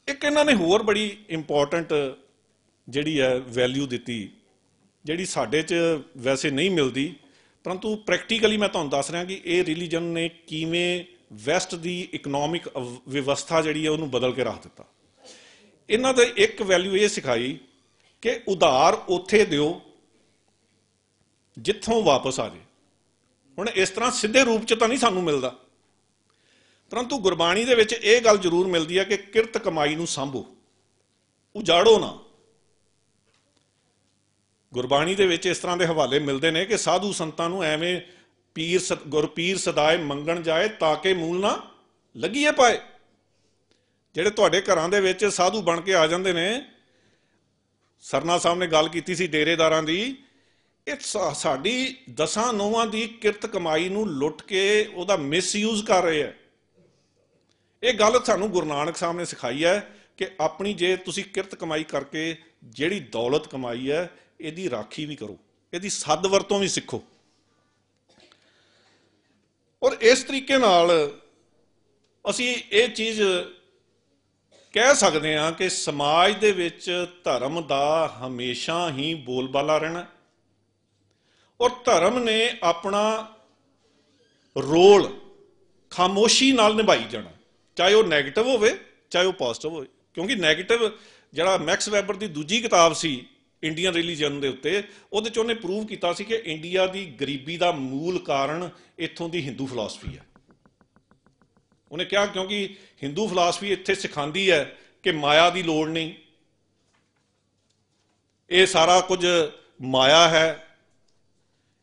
एक इन्होंने होर बड़ी इंपॉर्टेंट जिहड़ी है वैल्यू दी जिहड़ी साडे च वैसे नहीं मिलती, परंतु प्रैक्टिकली मैं तुहानूं दस रहा कि ये रिलीजन ने किवें वैसट की इकनॉमिक व्यवस्था जिहड़ी है उन्होंने बदल के रख दिता। इन्हां दे एक वैल्यू ये सिखाई कि उधार उत्थे दिओ जिथों वापस आ जाए। हुण इस तरह सीधे रूप च तो नहीं सानूं मिलता, परंतु गुरबाणी दे विच ये गल जरूर मिलती है कि किरत कमाई नूं सांभो, उजाड़ो ना। गुरबाणी दे विच इस तरह के हवाले मिलते हैं कि साधु संतां नूं एवें गुरपीर सदाए मंगण जाए ताके मूल ना लगिए पाए। जिहड़े तुहाडे घरां दे विच साधु बन के आ जांदे ने, सरना साहब ने गल कीती सी डेरेदारां दी, ਇਹ ਸਾਡੀ 10 ਨੌਵਾਂ ਦੀ ਕਿਰਤ ਕਮਾਈ ਨੂੰ ਲੁੱਟ ਕੇ ਉਹਦਾ ਮਿਸਯੂਜ਼ ਕਰ ਰਹੇ ਹੈ। ਇਹ ਗੱਲ ਸਾਨੂੰ ਗੁਰੂ ਨਾਨਕ ਸਾਹਿਬ ਨੇ ਸਿਖਾਈ ਹੈ ਕਿ ਆਪਣੀ ਜੇ ਤੁਸੀਂ ਕਿਰਤ ਕਮਾਈ ਕਰਕੇ ਜਿਹੜੀ ਦੌਲਤ ਕਮਾਈ ਹੈ ਇਹਦੀ ਰਾਖੀ ਵੀ ਕਰੋ, ਇਹਦੀ ਸਦ ਵਰਤੋਂ ਵੀ ਸਿੱਖੋ। ਔਰ ਇਸ ਤਰੀਕੇ ਨਾਲ ਅਸੀਂ ਇਹ ਚੀਜ਼ ਕਹਿ ਸਕਦੇ ਹਾਂ ਕਿ ਸਮਾਜ ਦੇ ਵਿੱਚ ਧਰਮ ਦਾ ਹਮੇਸ਼ਾ ਹੀ ਬੋਲਬਾਲਾ ਰਹਿਣਾ और धर्म ने अपना रोल खामोशी नाल निभाई जाना, चाहे वह नैगेटिव होवे चाहे वह पॉजिटिव होवे। क्योंकि नैगेटिव जिहड़ा मैक्स वैबर की दूजी किताब सी इंडियन रिलीजन के उत्ते, उहदे च उहने प्रूव किया सी कि इंडिया की गरीबी का मूल कारण इत्थों की हिंदू फिलासफी है। उन्हें कहा क्योंकि हिंदू फिलासफी इत्थे सिखाती है कि माया की लोड़ नहीं, ये सारा कुछ माया है।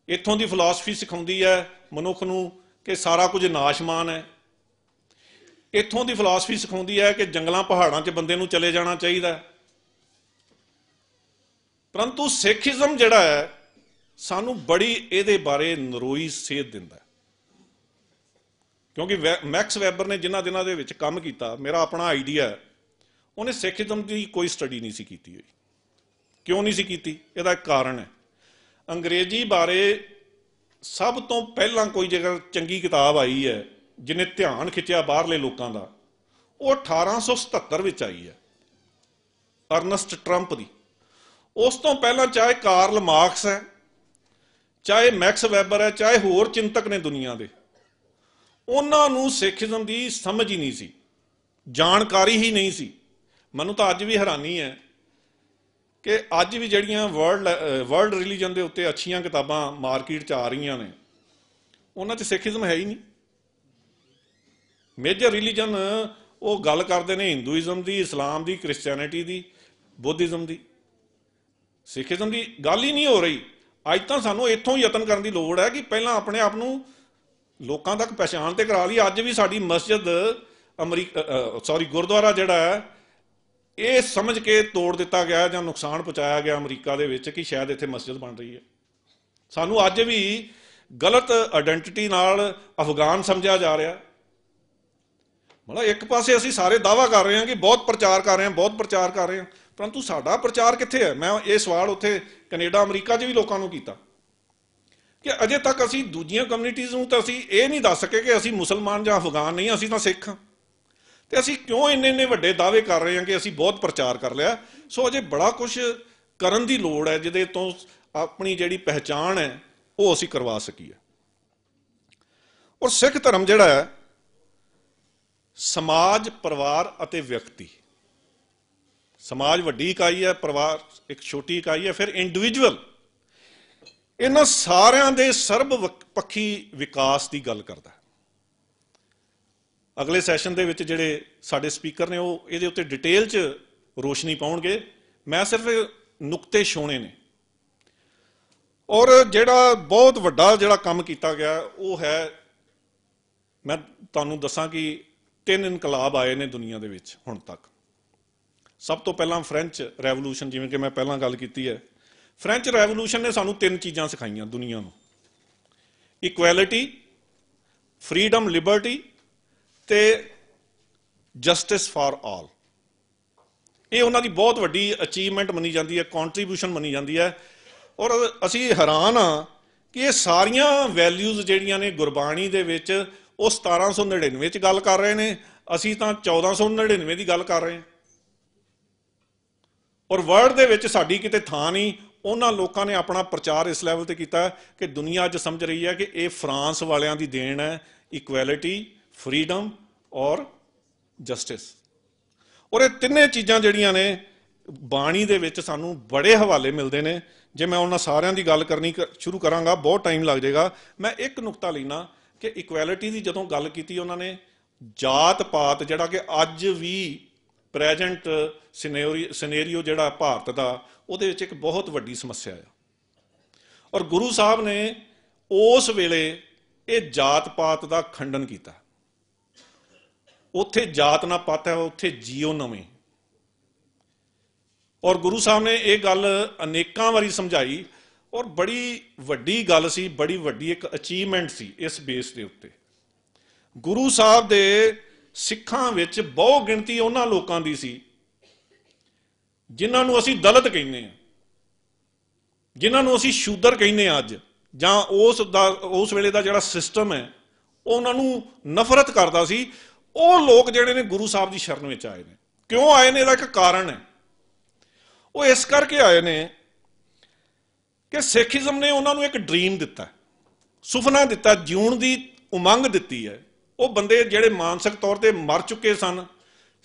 इत्थों की फिलासफी सिखाती है मनुख नूं कि सारा कुछ नाशमान है। इत्थों की फिलासफी सिखाती है कि जंगलों पहाड़ों च बंदे नूं चले जाना चाहिए। परंतु सिखिज़म जिहड़ा है सानू बड़ी इहदे बारे नरोई सेध दिंदा है। क्योंकि मैक्स वैबर ने जिन्हां दिनां दे विच काम कीता, मेरा अपना आइडिया है, उन्हें सिखिज़म की कोई स्टडी नहीं सी कीती हुई। क्यों नहीं सी कीती? इहदा एक कारण है। अंग्रेजी बारे सब तो पहला कोई जेकर चंगी किताब आई है जिन्हें ध्यान खिंचा बाहरले लोगों का, वो 1877 में आई है, अर्नस्ट ट्रंप की। उस तो पहला चाहे कार्ल मार्क्स है, चाहे मैक्स वैबर है, चाहे होर चिंतक ने दुनिया के, उन्होंने सिखिज़म की समझ ही नहीं सी, जानकारी ही नहीं सी। मैनूं तो अज भी हैरानी है कि अज भी जड़ियाँ वर्ल्ड रिलीजन के उत्ते अच्छियां किताबां मार्केट च आ रही ने, उन्हां च सिखिज़म है ही नहीं। मेजर रिलीजन वो गल करते हैं हिंदूइज़म की, इस्लाम की, क्रिश्चियनिटी की, बुद्धिज़म की। सिखिज़म की गल ही नहीं हो रही। अज तो सानूं इत्थों यतन करने की लोड़ है कि पहलां अपने आप नूं लोकां तक पहचान ते करा ली। अज भी साडी मस्जिद गुरुद्वारा जिहड़ा है ये समझ के तोड़ दिता गया या नुकसान पहुँचाया गया अमरीका दे विच कि शायद इत्थे मस्जिद बन रही है। सानू अज भी गलत आइडेंटिटी नाल अफगान समझा जा रहा। मतलब एक पासे असीं सारे दावा कर रहे हैं कि बहुत प्रचार कर रहे हैं, बहुत प्रचार कर रहे हैं, परंतु साडा प्रचार कित्थे है? मैं ये सवाल उत्थे कनेडा अमरीका च भी लोगों नूं कीता कि अजे तक असीं दूजियां कम्यूनिटीज़ नूं तां असीं ये नहीं दस सके कि असीं मुसलमान जां अफगान नहीं, असीं तां सिख हां। तो असीं क्यों इन्ने वड्डे दावे कर रहे हैं कि असीं बहुत प्रचार कर लिया? सो अजे बड़ा कुछ करन दी लोड़ है जिहदे तो अपनी जिहड़ी पहचान है वो असीं करवा सकीए। और सिख धर्म जिहड़ा है समाज, परिवार अते व्यक्ति, समाज वड्डी इकाई है, परिवार एक छोटी इकाई है, फिर इंडिविजुअल, इन्हां सारियां दे सर्वपक्षी विकास की गल करदा है। अगले सैशन दे विच जिहड़े साडे स्पीकर ने वो इहदे उत्ते डिटेल च रोशनी पाउणगे। मैं सिर्फ नुकते छोणे ने। और जिहड़ा बहुत वड्डा जिहड़ा काम कीता गया वो है, मैं तुहानूं दसां कि 3 इनकलाब आए ने दुनिया दे विच हुण तक। सब तो पहला फ्रेंच रैवोल्यूशन, जिवें कि मैं पहलां गल कीती है, फ्रेंच रैवोल्यूशन ने सानूं 3 चीज़ां सिखाईयां दुनिया नूं: इक्वैलिटी, फ्रीडम, लिबर्टी ते जस्टिस फॉर ऑल। ये उन्होंने बहुत वड्डी अचीवमेंट मनी जाती है, कॉन्ट्रीब्यूशन मनी जाती है। और असी हैरान हाँ कि ये सारिया वैल्यूज़ जिहड़ियां ने गुरबाणी दे विच वो 1799 च गल कर रहे हैं, असी तो 1499 की गल कर रहे हैं। ਔਰ ਵਰਲਡ ਦੇ ਵਿੱਚ ਸਾਡੀ ਕਿਤੇ ਥਾਂ ਨਹੀਂ। ਉਹਨਾਂ ਲੋਕਾਂ ਨੇ ਆਪਣਾ ਪ੍ਰਚਾਰ ਇਸ ਲੈਵਲ ਤੇ ਕੀਤਾ ਕਿ ਦੁਨੀਆ ਅੱਜ ਸਮਝ ਰਹੀ ਹੈ ਕਿ ਇਹ ਫਰਾਂਸ ਵਾਲਿਆਂ ਦੀ ਦੇਣ ਹੈ, ਇਕੁਐਲਿਟੀ, ਫਰੀडम ਔਰ ਜਸਟਿਸ। ਔਰ ਇਹ ਤਿੰਨੇ ਚੀਜ਼ਾਂ ਜਿਹੜੀਆਂ ਨੇ ਬਾਣੀ ਦੇ ਵਿੱਚ ਸਾਨੂੰ ਬੜੇ ਹਵਾਲੇ ਮਿਲਦੇ ਨੇ। ਜੇ ਮੈਂ ਉਹਨਾਂ ਸਾਰਿਆਂ ਦੀ ਗੱਲ ਕਰਨੀ ਸ਼ੁਰੂ ਕਰਾਂਗਾ ਬਹੁਤ ਟਾਈਮ ਲੱਗ ਜਾਏਗਾ। ਮੈਂ ਇੱਕ ਨੁਕਤਾ ਲੈਣਾ ਕਿ ਇਕੁਐਲਿਟੀ ਦੀ ਜਦੋਂ ਗੱਲ ਕੀਤੀ ਉਹਨਾਂ ਨੇ, ਜਾਤ ਪਾਤ ਜਿਹੜਾ ਕਿ ਅੱਜ ਵੀ ਪ੍ਰੈਜੈਂਟ ਸਿਨੇਰੀਓ ਜਿਹੜਾ ਭਾਰਤ ਦਾ, ਉਹਦੇ ਵਿੱਚ ਇੱਕ ਬਹੁਤ ਵੱਡੀ ਸਮੱਸਿਆ ਆ। ਔਰ ਗੁਰੂ ਸਾਹਿਬ ਨੇ ਉਸ ਵੇਲੇ ਇਹ ਜਾਤ ਪਾਤ ਦਾ ਖੰਡਨ ਕੀਤਾ। ਉੱਥੇ ਜਾਤ ਨਾ ਪਾਤ ਹੈ, ਉੱਥੇ ਜੀਓ ਨਵੇਂ। ਔਰ ਗੁਰੂ ਸਾਹਿਬ ਨੇ ਇਹ ਗੱਲ ਅਨੇਕਾਂ ਵਾਰੀ ਸਮਝਾਈ ਔਰ ਬੜੀ ਵੱਡੀ ਗੱਲ ਸੀ, ਬੜੀ ਵੱਡੀ ਇੱਕ ਅਚੀਵਮੈਂਟ ਸੀ। ਇਸ ਬੇਸ ਦੇ ਉੱਤੇ ਗੁਰੂ ਸਾਹਿਬ ਦੇ ਸਿੱਖਾਂ ਵਿੱਚ ਬਹੁ ਗਿਣਤੀ ਉਹਨਾਂ ਲੋਕਾਂ ਦੀ ਸੀ ਜਿਨ੍ਹਾਂ ਨੂੰ ਅਸੀਂ ਦਲਿਤ ਕਹਿੰਦੇ ਹਾਂ, ਜਿਨ੍ਹਾਂ ਨੂੰ ਅਸੀਂ ਸ਼ੂਦਰ ਕਹਿੰਦੇ ਹਾਂ ਅੱਜ, ਜਾਂ ਉਸ ਵੇਲੇ ਦਾ ਜਿਹੜਾ ਸਿਸਟਮ ਹੈ ਉਹ ਉਹਨਾਂ ਨੂੰ ਨਫ਼ਰਤ ਕਰਦਾ ਸੀ। ਉਹ ਲੋਕ ਜਿਹੜੇ ਨੇ ਗੁਰੂ ਸਾਹਿਬ ਦੀ ਸ਼ਰਨ ਵਿੱਚ ਆਏ ਨੇ। ਕਿਉਂ ਆਏ ਨੇ? ਇਹਦਾ ਇੱਕ ਕਾਰਨ ਹੈ। ਉਹ ਇਸ ਕਰਕੇ ਆਏ ਨੇ ਕਿ ਸਿੱਖੀਜ਼ਮ ਨੇ ਉਹਨਾਂ ਨੂੰ ਇੱਕ ਡ੍ਰੀਮ ਦਿੱਤਾ, ਸੁਪਨਾ ਦਿੱਤਾ, ਜਿਉਣ ਦੀ ਉਮੰਗ ਦਿੱਤੀ ਹੈ। ਉਹ ਬੰਦੇ ਜਿਹੜੇ ਮਾਨਸਿਕ ਤੌਰ ਤੇ ਮਰ ਚੁੱਕੇ ਸਨ,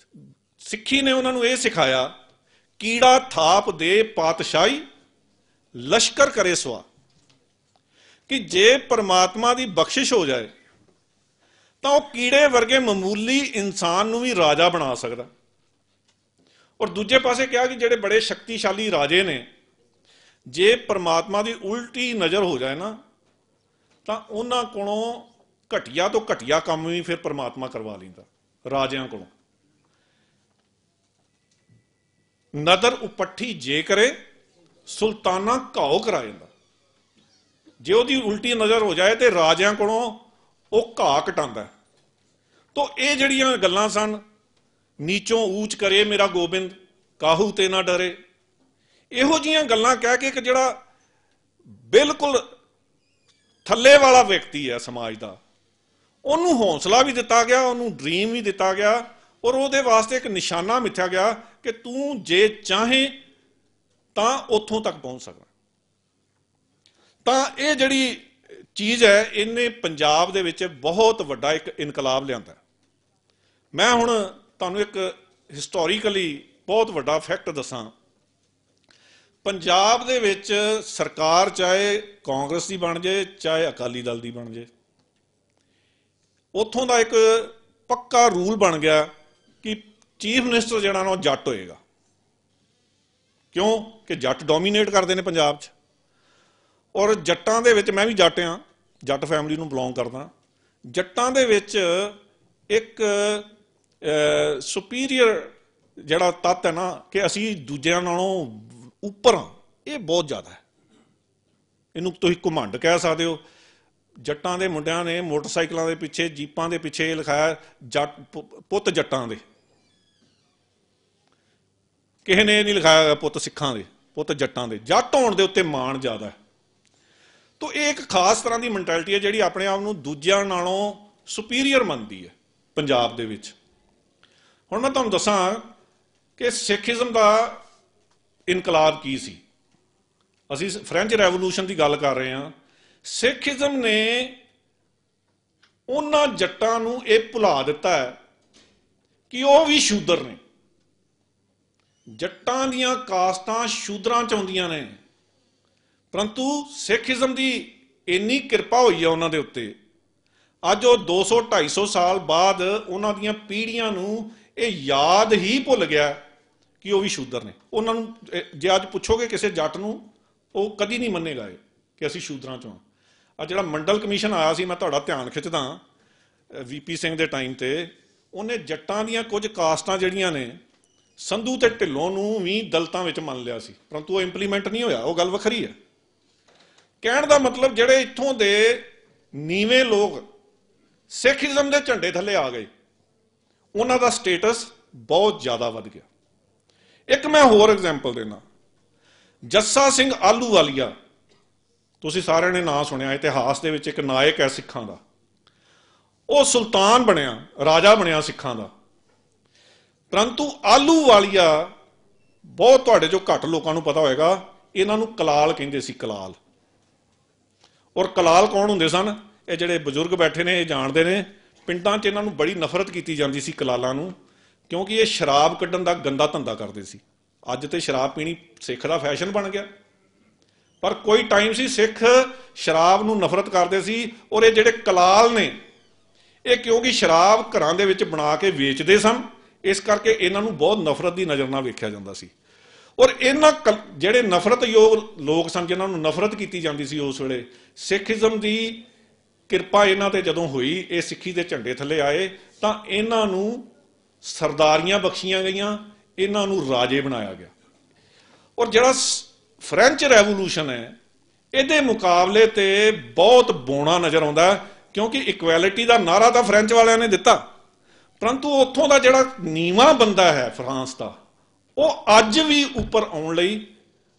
ਸਿੱਖੀ ਨੇ ਉਹਨਾਂ ਨੂੰ ਇਹ ਸਿਖਾਇਆ, ਕੀੜਾ ਥਾਪ ਦੇ ਪਾਤਸ਼ਾਹੀ ਲਸ਼ਕਰ ਕਰੇ ਸਵਾ, ਕਿ ਜੇ ਪਰਮਾਤਮਾ ਦੀ ਬਖਸ਼ਿਸ਼ ਹੋ ਜਾਏ ਤਾਂ ਉਹ ਕੀੜੇ ਵਰਗੇ ਮਾਮੂਲੀ ਇਨਸਾਨ ਨੂੰ ਵੀ ਰਾਜਾ ਬਣਾ ਸਕਦਾ। ਔਰ ਦੂਜੇ ਪਾਸੇ ਕਿਹਾ ਕਿ ਜਿਹੜੇ ਬੜੇ ਸ਼ਕਤੀਸ਼ਾਲੀ ਰਾਜੇ ਨੇ, ਜੇ ਪਰਮਾਤਮਾ ਦੀ ਉਲਟੀ ਨਜ਼ਰ ਹੋ ਜਾਏ ਨਾ ਤਾਂ ਉਹਨਾਂ ਕੋਲੋਂ ਘਟੀਆ ਤੋਂ ਘਟੀਆ ਕੰਮ ਵੀ ਫਿਰ ਪਰਮਾਤਮਾ ਕਰਵਾ ਲੈਂਦਾ ਰਾਜਿਆਂ ਕੋਲੋਂ। ਨਦਰ ਉਪੱਠੀ ਜੇ ਕਰੇ ਸੁਲਤਾਨਾ ਘਾਓ ਕਰਾ ਜਾਂਦਾ। ਜੇ ਉਹਦੀ ਉਲਟੀ ਨਜ਼ਰ ਹੋ ਜਾਏ ਤੇ ਰਾਜਿਆਂ ਕੋਲੋਂ ਉਹ ਘਾਹ ਕਟਾਉਂਦਾ। ਤਾਂ ਇਹ ਜਿਹੜੀਆਂ ਗੱਲਾਂ ਸਨ, ਨੀਚੋਂ ਊਚ ਕਰੇ ਮੇਰਾ ਗੋਬਿੰਦ, ਕਾਹੂ ਤੇ ਨਾ ਡਰੇ, ਇਹੋ ਜਿਹੀਆਂ ਗੱਲਾਂ ਕਹਿ ਕੇ ਕਿ ਜਿਹੜਾ ਬਿਲਕੁਲ ਥੱਲੇ ਵਾਲਾ ਵਿਅਕਤੀ ਹੈ ਸਮਾਜ ਦਾ, ਉਹਨੂੰ ਹੌਸਲਾ ਵੀ ਦਿੱਤਾ ਗਿਆ, ਉਹਨੂੰ ਡ੍ਰੀਮ ਵੀ ਦਿੱਤਾ ਗਿਆ ਔਰ ਉਹਦੇ ਵਾਸਤੇ ਇੱਕ ਨਿਸ਼ਾਨਾ ਮਿੱਥਿਆ ਗਿਆ ਕਿ ਤੂੰ ਜੇ ਚਾਹੇ ਤਾਂ ਉੱਥੋਂ ਤੱਕ ਪਹੁੰਚ ਸਕਦਾ। ਤਾਂ ਇਹ ਜਿਹੜੀ ਚੀਜ਼ ਹੈ, ਇਹਨੇ ਪੰਜਾਬ ਦੇ ਵਿੱਚ ਬਹੁਤ ਵੱਡਾ ਇੱਕ ਇਨਕਲਾਬ ਲਿਆਂਦਾ। ਮੈਂ ਹੁਣ ਤੁਹਾਨੂੰ ਇੱਕ ਹਿਸਟੋਰੀਕਲੀ ਬਹੁਤ ਵੱਡਾ ਫੈਕਟ ਦੱਸਾਂ। ਪੰਜਾਬ ਦੇ ਵਿੱਚ ਸਰਕਾਰ ਚਾਹੇ ਕਾਂਗਰਸ ਦੀ ਬਣ ਜਾਏ ਚਾਹੇ ਅਕਾਲੀ ਦਲ ਦੀ ਬਣ ਜਾਏ, ਉੱਥੋਂ ਦਾ ਇੱਕ ਪੱਕਾ ਰੂਲ ਬਣ ਗਿਆ ਕਿ ਚੀਫ ਮਿਨਿਸਟਰ ਜਿਹੜਾ ਨਾ ਉਹ ਜੱਟ ਹੋਏਗਾ। ਕਿਉਂ? ਕਿ ਜੱਟ ਡੋਮੀਨੇਟ ਕਰਦੇ ਨੇ ਪੰਜਾਬ 'ਚ। ਔਰ ਜੱਟਾਂ ਦੇ ਵਿੱਚ, ਮੈਂ ਵੀ ਜੱਟ ਹਾਂ, ਜੱਟ ਫੈਮਿਲੀ ਨੂੰ ਬਿਲੋਂਗ ਕਰਦਾ। ਜੱਟਾਂ ਦੇ ਵਿੱਚ ਇੱਕ ਸੁਪੀਰੀਅਰ ਜਿਹੜਾ ਤੱਤ ਹੈ ਨਾ ਕਿ ਅਸੀਂ ਦੂਜਿਆਂ ਨਾਲੋਂ ਉੱਪਰ ਹਾਂ, ਇਹ ਬਹੁਤ ਜ਼ਿਆਦਾ ਹੈ। ਇਹਨੂੰ ਤੁਸੀਂ ਘੁਮੰਡ ਕਹਿ ਸਕਦੇ ਹੋ। ਜੱਟਾਂ ਦੇ ਮੁੰਡਿਆਂ ਨੇ ਮੋਟਰਸਾਈਕਲਾਂ ਦੇ ਪਿੱਛੇ, ਜੀਪਾਂ ਦੇ ਪਿੱਛੇ ਲਿਖਾਇਆ ਜੱਟ ਪੁੱਤ ਜੱਟਾਂ ਦੇ। ਕਿਸੇ ਨੇ ਇਹ ਨਹੀਂ ਲਿਖਾਇਆ ਪੁੱਤ ਸਿੱਖਾਂ ਦੇ, ਪੁੱਤ ਜੱਟਾਂ ਦੇ। ਜੱਟ ਹੋਣ ਦੇ ਉੱਤੇ ਮਾਣ ਜ਼ਿਆਦਾ ਹੈ। ਤਾਂ ਇਹ ਇੱਕ ਖਾਸ ਤਰ੍ਹਾਂ ਦੀ ਮੈਂਟੈਲਿਟੀ ਹੈ ਜਿਹੜੀ ਆਪਣੇ ਆਪ ਨੂੰ ਦੂਜਿਆਂ ਨਾਲੋਂ ਸੁਪੀਰੀਅਰ ਮੰਨਦੀ ਹੈ ਪੰਜਾਬ ਦੇ ਵਿੱਚ। ਹੁਣ ਮੈਂ ਤੁਹਾਨੂੰ ਦੱਸਾਂ ਕਿ ਸਿੱਖੀਜ਼ਮ ਦਾ ਇਨਕਲਾਬ ਕੀ ਸੀ। ਅਸੀਂ ਫ੍ਰੈਂਚ ਰੈਵੋਲੂਸ਼ਨ ਦੀ ਗੱਲ ਕਰ ਰਹੇ ਹਾਂ। ਸਿੱਖੀਜ਼ਮ ਨੇ ਉਹਨਾਂ ਜੱਟਾਂ ਨੂੰ ਇਹ ਭੁਲਾ ਦਿੱਤਾ ਹੈ ਕਿ ਉਹ ਵੀ ਸ਼ੂਦਰ ਨੇ। ਜੱਟਾਂ ਦੀਆਂ ਕਾਸਟਾਂ ਸ਼ੂਦਰਾਂ 'ਚ ਆਉਂਦੀਆਂ ਨੇ, ਪਰੰਤੂ ਸਿੱਖੀਜ਼ਮ ਦੀ ਇੰਨੀ ਕਿਰਪਾ ਹੋਈ ਹੈ ਉਹਨਾਂ ਦੇ ਉੱਤੇ, ਅੱਜ ਉਹ 200-250 ਸਾਲ ਬਾਅਦ ਉਹਨਾਂ ਦੀਆਂ ਪੀੜ੍ਹੀਆਂ ਨੂੰ ਇਹ ਯਾਦ ਹੀ ਭੁੱਲ ਗਿਆ ਕਿ ਉਹ ਵੀ ਸ਼ੂਦਰ ਨੇ। ਉਹਨਾਂ ਨੂੰ ਜੇ ਅੱਜ ਪੁੱਛੋਗੇ ਕਿਸੇ ਜੱਟ ਨੂੰ, ਉਹ ਕਦੀ ਨਹੀਂ ਮੰਨੇਗਾ ਕਿ ਅਸੀਂ ਸ਼ੂਦਰਾਂ 'ਚੋਂ। ਆ ਜਿਹੜਾ ਮੰਡਲ ਕਮਿਸ਼ਨ ਆਇਆ ਸੀ, ਮੈਂ ਤੁਹਾਡਾ ਧਿਆਨ ਖਿੱਚਦਾ, VP ਸਿੰਘ ਦੇ ਟਾਈਮ ਤੇ, ਉਹਨੇ ਜੱਟਾਂ ਦੀਆਂ ਕੁਝ ਕਾਸਟਾਂ ਜਿਹੜੀਆਂ ਨੇ, ਸੰਧੂ ਤੇ ਢਿੱਲੋਂ ਨੂੰ ਵੀ ਦਲਿਤਾਂ ਵਿੱਚ ਮੰਨ ਲਿਆ ਸੀ, ਪਰੰਤੂ ਉਹ ਇੰਪਲੀਮੈਂਟ ਨਹੀਂ ਹੋਇਆ। ਉਹ ਗੱਲ ਵੱਖਰੀ ਹੈ। ਕਹਿਣ ਦਾ ਮਤਲਬ ਜਿਹੜੇ ਇੱਥੋਂ ਦੇ ਨੀਵੇਂ ਲੋਕ ਸਿੱਖੀਜ਼ਮ ਦੇ ਝੰਡੇ ਥੱਲੇ ਆ ਗਏ, ਉਹਨਾਂ ਦਾ ਸਟੇਟਸ ਬਹੁਤ ਜ਼ਿਆਦਾ ਵੱਧ ਗਿਆ। ਇੱਕ ਮੈਂ ਹੋਰ ਐਗਜ਼ਾਮਪਲ ਦੇਣਾ। ਜੱਸਾ ਸਿੰਘ ਆਹਲੂਵਾਲੀਆ, ਤੁਸੀਂ ਸਾਰਿਆਂ ਨੇ ਨਾਂ ਸੁਣਿਆ, ਇਤਿਹਾਸ ਦੇ ਵਿੱਚ ਇੱਕ ਨਾਇਕ ਹੈ ਸਿੱਖਾਂ ਦਾ। ਉਹ ਸੁਲਤਾਨ ਬਣਿਆ, ਰਾਜਾ ਬਣਿਆ ਸਿੱਖਾਂ ਦਾ, ਪਰੰਤੂ ਆਹਲੂਵਾਲੀਆ ਬਹੁਤ ਤੁਹਾਡੇ ਚੋਂ ਘੱਟ ਲੋਕਾਂ ਨੂੰ ਪਤਾ ਹੋਏਗਾ, ਇਹਨਾਂ ਨੂੰ ਕਲਾਲ ਕਹਿੰਦੇ ਸੀ, ਕਲਾਲ। ਔਰ ਕਲਾਲ ਕੌਣ ਹੁੰਦੇ ਸਨ? ਇਹ ਜਿਹੜੇ ਬਜ਼ੁਰਗ ਬੈਠੇ ਨੇ ਇਹ ਜਾਣਦੇ ਨੇ। ਪਿੰਡਾਂ 'ਚ ਇਹਨਾਂ ਨੂੰ ਬੜੀ ਨਫ਼ਰਤ ਕੀਤੀ ਜਾਂਦੀ ਸੀ ਕਲਾਲਾਂ ਨੂੰ, ਕਿਉਂਕਿ ਇਹ ਸ਼ਰਾਬ ਕੱਢਣ ਦਾ ਗੰਦਾ ਧੰਦਾ ਕਰਦੇ ਸੀ। ਅੱਜ ਤੇ ਸ਼ਰਾਬ ਪੀਣੀ ਸਿੱਖ ਦਾ ਫੈਸ਼ਨ ਬਣ ਗਿਆ, ਪਰ ਕੋਈ ਟਾਈਮ ਸੀ ਸਿੱਖ ਸ਼ਰਾਬ ਨੂੰ ਨਫ਼ਰਤ ਕਰਦੇ ਸੀ। ਔਰ ਇਹ ਜਿਹੜੇ ਕਲਾਲ ਨੇ ਇਹ ਕਿਉਂਕਿ ਸ਼ਰਾਬ ਘਰਾਂ ਦੇ ਵਿੱਚ ਬਣਾ ਕੇ ਵੇਚਦੇ ਸਨ, ਇਸ ਕਰਕੇ ਇਹਨਾਂ ਨੂੰ ਬਹੁਤ ਨਫ਼ਰਤ ਦੀ ਨਜ਼ਰ ਨਾਲ ਵੇਖਿਆ ਜਾਂਦਾ ਸੀ। ਔਰ ਇਹਨਾਂ ਜਿਹੜੇ ਨਫ਼ਰਤਯੋਗ ਲੋਕ ਸਨ, ਜਿਨ੍ਹਾਂ ਨੂੰ ਨਫ਼ਰਤ ਕੀਤੀ ਜਾਂਦੀ ਸੀ ਉਸ ਵੇਲੇ, ਸਿੱਖੀਜ਼ਮ ਦੀ ਕਿਰਪਾ ਇਹਨਾਂ ਤੇ ਜਦੋਂ ਹੋਈ, ਇਹ ਸਿੱਖੀ ਦੇ ਝੰਡੇ ਥੱਲੇ ਆਏ, ਤਾਂ ਇਹਨਾਂ ਨੂੰ ਸਰਦਾਰੀਆਂ ਬਖਸ਼ੀਆਂ ਗਈਆਂ, ਇਹਨਾਂ ਨੂੰ ਰਾਜੇ ਬਣਾਇਆ ਗਿਆ। ਔਰ ਜਿਹੜਾ ਫ੍ਰੈਂਚ ਰੈਵੋਲੂਸ਼ਨ ਹੈ, ਇਹਦੇ ਮੁਕਾਬਲੇ ਤੇ ਬਹੁਤ ਬੋਣਾ ਨਜ਼ਰ ਆਉਂਦਾ, ਕਿਉਂਕਿ ਇਕੁਐਲਿਟੀ ਦਾ ਨਾਰਾ ਤਾਂ ਫ੍ਰੈਂਚ ਵਾਲਿਆਂ ਨੇ ਦਿੱਤਾ, ਪਰੰਤੂ ਉੱਥੋਂ ਦਾ ਜਿਹੜਾ ਨੀਵਾਂ ਬੰਦਾ ਹੈ ਫਰਾਂਸ ਦਾ, ਉਹ ਅੱਜ ਵੀ ਉੱਪਰ ਆਉਣ ਲਈ